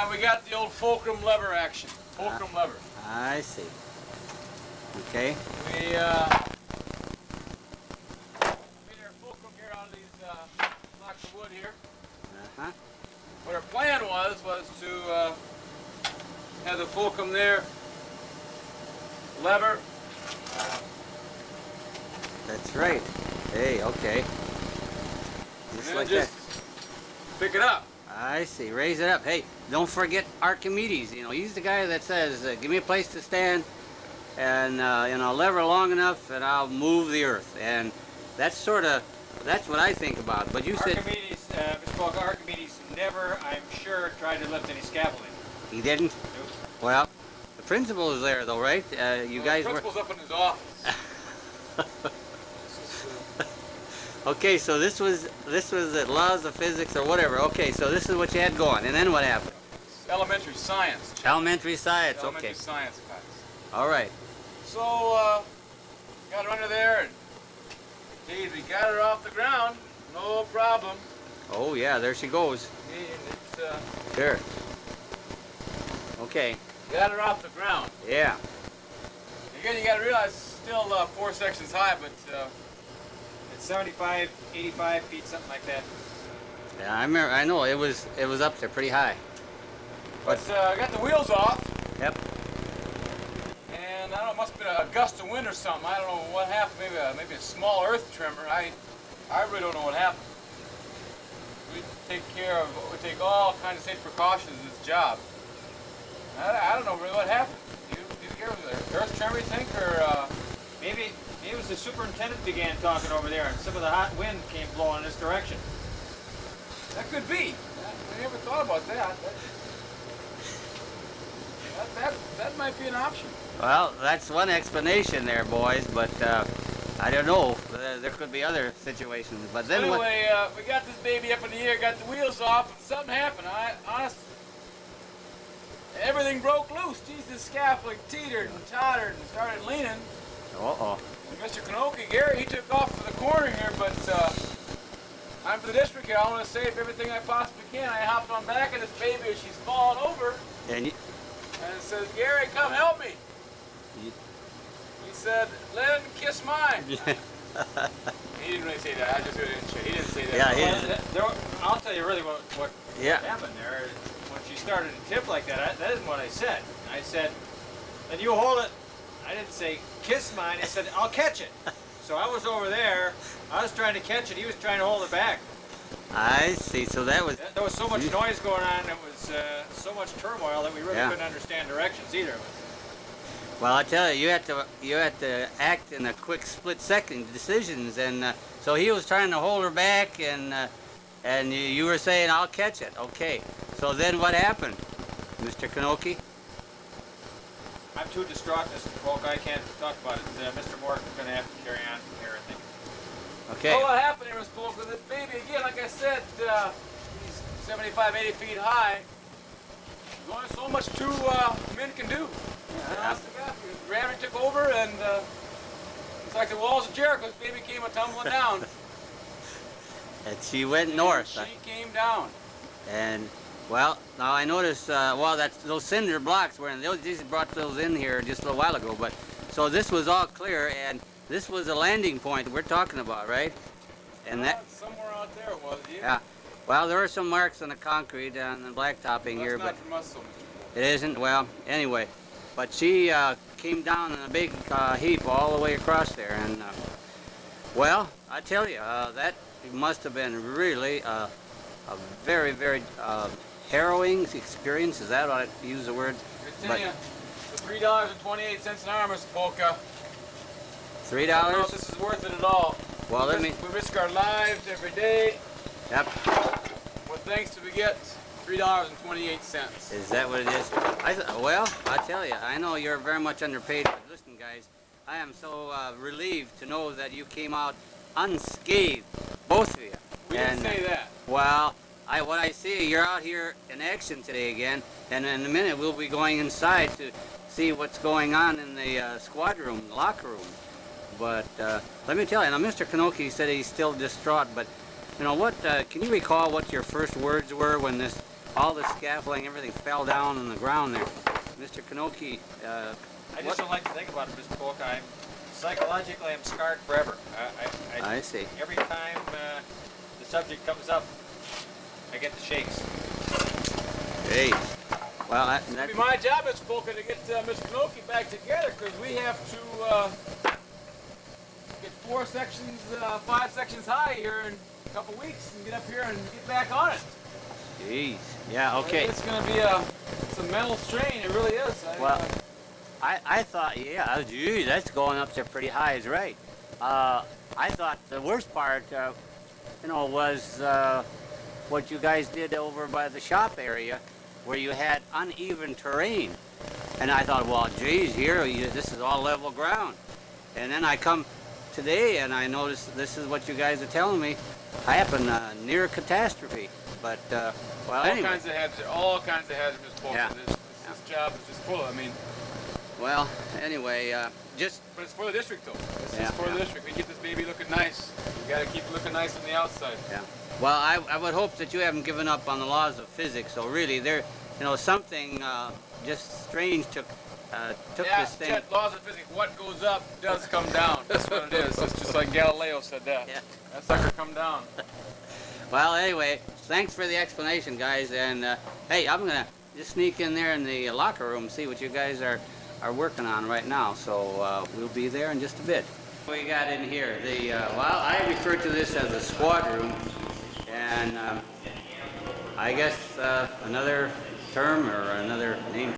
we got the old fulcrum lever action. Fulcrum lever. I see. Okay. We made our fulcrum here out of these blocks of wood here. Uh-huh. What our plan was to have the fulcrum there, lever, That's right. Hey, okay. Just And like then that. just pick it up. I see. Raise it up. Hey, don't forget Archimedes. You know, he's the guy that says, "Give me a place to stand, and lever long enough, and I'll move the earth." And that's what I think about. But you said Archimedes, Mr. Polk, Archimedes never, I'm sure, tried to lift any scaffolding. he didn't. Nope. Well, the principal is there, though, right? You Well, guys the were. principal's up in his office. Okay, so this was the laws of physics or whatever. Okay, so this is what you had going, and then what happened? It's elementary science. Elementary science. Elementary Okay. science class. All right. So, got her under there and we got her off the ground. No problem. Oh yeah, there she goes. And it's, Sure. Okay. got her off the ground. Yeah. Again, you got to realize it's still 4 sections high, but It's 75, 85 feet, something like that. Yeah, I remember. I know it was up there pretty high. I got the wheels off. Yep. And I don't know, it must have been a gust of wind or something. I don't know what happened. Maybe a small earth tremor. I really don't know what happened. We take all kinds of safety precautions in this job. I don't know really what happened. Do you hear the earth tremor, you think, or Maybe it was the superintendent began talking over there, and some of the hot wind came blowing in this direction. that could be. I never thought about that. That might be an option. Well, that's one explanation there, boys. But I don't know. There could be other situations. But then what? Anyway, we got this baby up in the air, got the wheels off, and something happened. Everything broke loose. Jesus, the scaffolding teetered and tottered and started leaning. Uh-oh. And Mr. Knoke, Gary, he took off for the corner here, but I'm for the district here. I want to save everything I possibly can. I hopped on back of this baby as she's falling over, And and it says, "Gary, come help me." He said, "Lynn, kiss mine." He didn't really say that. I just didn't say. He didn't say that. Yeah, he Well, didn't. I'll tell you really what Yeah. happened there. When she started to tip like that, that isn't what I said. I said, "Then you hold it." I didn't say, "Kiss mine." I said, "I'll catch it." So I was over there. I was trying to catch it. He was trying to hold it back. I see. So that was. There was so much noise going on. It was so much turmoil that we really Yeah. couldn't understand directions either. Well, I tell you, you had to act in a quick split-second decisions, and so he was trying to hold her back, and you were saying, "I'll catch it." Okay. So then what happened, Mr. Knoke? I'm too distraught, Mr. Polk. I can't talk about it. Mr. Mork is going to have to carry on from here, I think. Okay. Well, what happened here, Mr. Polk, with this baby, again, like I said, he's 75, 80 feet high. There's only so much two men can do. Yeah. Gravity took over, and it's like the walls of Jericho. This baby came a-tumbling down. And she went north. She came down. And well, now I noticed. That's those cinder blocks were in. They just brought those in here just a little while ago. But so this was all clear, and this was a landing point we're talking about, right? And that. Somewhere out there it was. Yeah. Well, there are some marks on the concrete and the blacktopping here, That's but not from us, though, Mr. Polk. it isn't. Well, anyway, but she came down in a big heap all the way across there, and well, I tell you, that must have been really a very, very harrowing experience. Is that what I use the word? I tell you, for $3.28 an hour, Mr. Polka. $3? I don't know if this is worth it at all. Well, let we me. risk our lives every day. Yep. What thanks do we get? $3.28. Is that what it is? Well, I tell you, I know you're very much underpaid, but listen, guys, I am so relieved to know that you came out unscathed, both of you. We didn't say that. Well, what I see, you're out here in action today again, and in a minute we'll be going inside to see what's going on in the squad room, the locker room. But let me tell you, now Mr. Knoke said he's still distraught, but you know what, can you recall what your first words were when all the scaffolding, everything fell down on the ground there? Mr. Knoke, I just don't like to think about it, Mr. Polk. Psychologically, I'm scarred forever. I see. Every time the subject comes up, I get the shakes. Hey, well, It'll be my job, Mr. Polka, to get Mr. Knoke back together, because we have to get 4 sections, 5 sections high here in a couple weeks and get up here and get back on it. Jeez. Yeah, okay. It's going to be it's a mental strain, it really is. I thought, yeah, gee, that's going up there pretty high, is right. I thought the worst part, you know, was what you guys did over by the shop area where you had uneven terrain. And I thought, well, geez, here, this is all level ground. And then I come today and I noticed this is what you guys are telling me happened near catastrophe. But, well, anyway. All kinds of hazardous places. Yeah. This job is just full of, I mean. Well, anyway, But it's for the district, though. This Yeah, is for yeah. the district. We keep this baby looking nice. You got to keep it looking nice on the outside. Yeah. Well, I would hope that you haven't given up on the laws of physics. So really, there, you know, something just strange took this thing. Chet, laws of physics. What goes up does come down. That's what it is. It's just like Galileo said that. Yeah. That sucker come down. Well, anyway, thanks for the explanation, guys. And hey, I'm gonna just sneak in there in the locker room and see what you guys are working on right now. So we'll be there in just a bit. What we got in here? Well, I refer to this as a squad room, and I guess another term or another name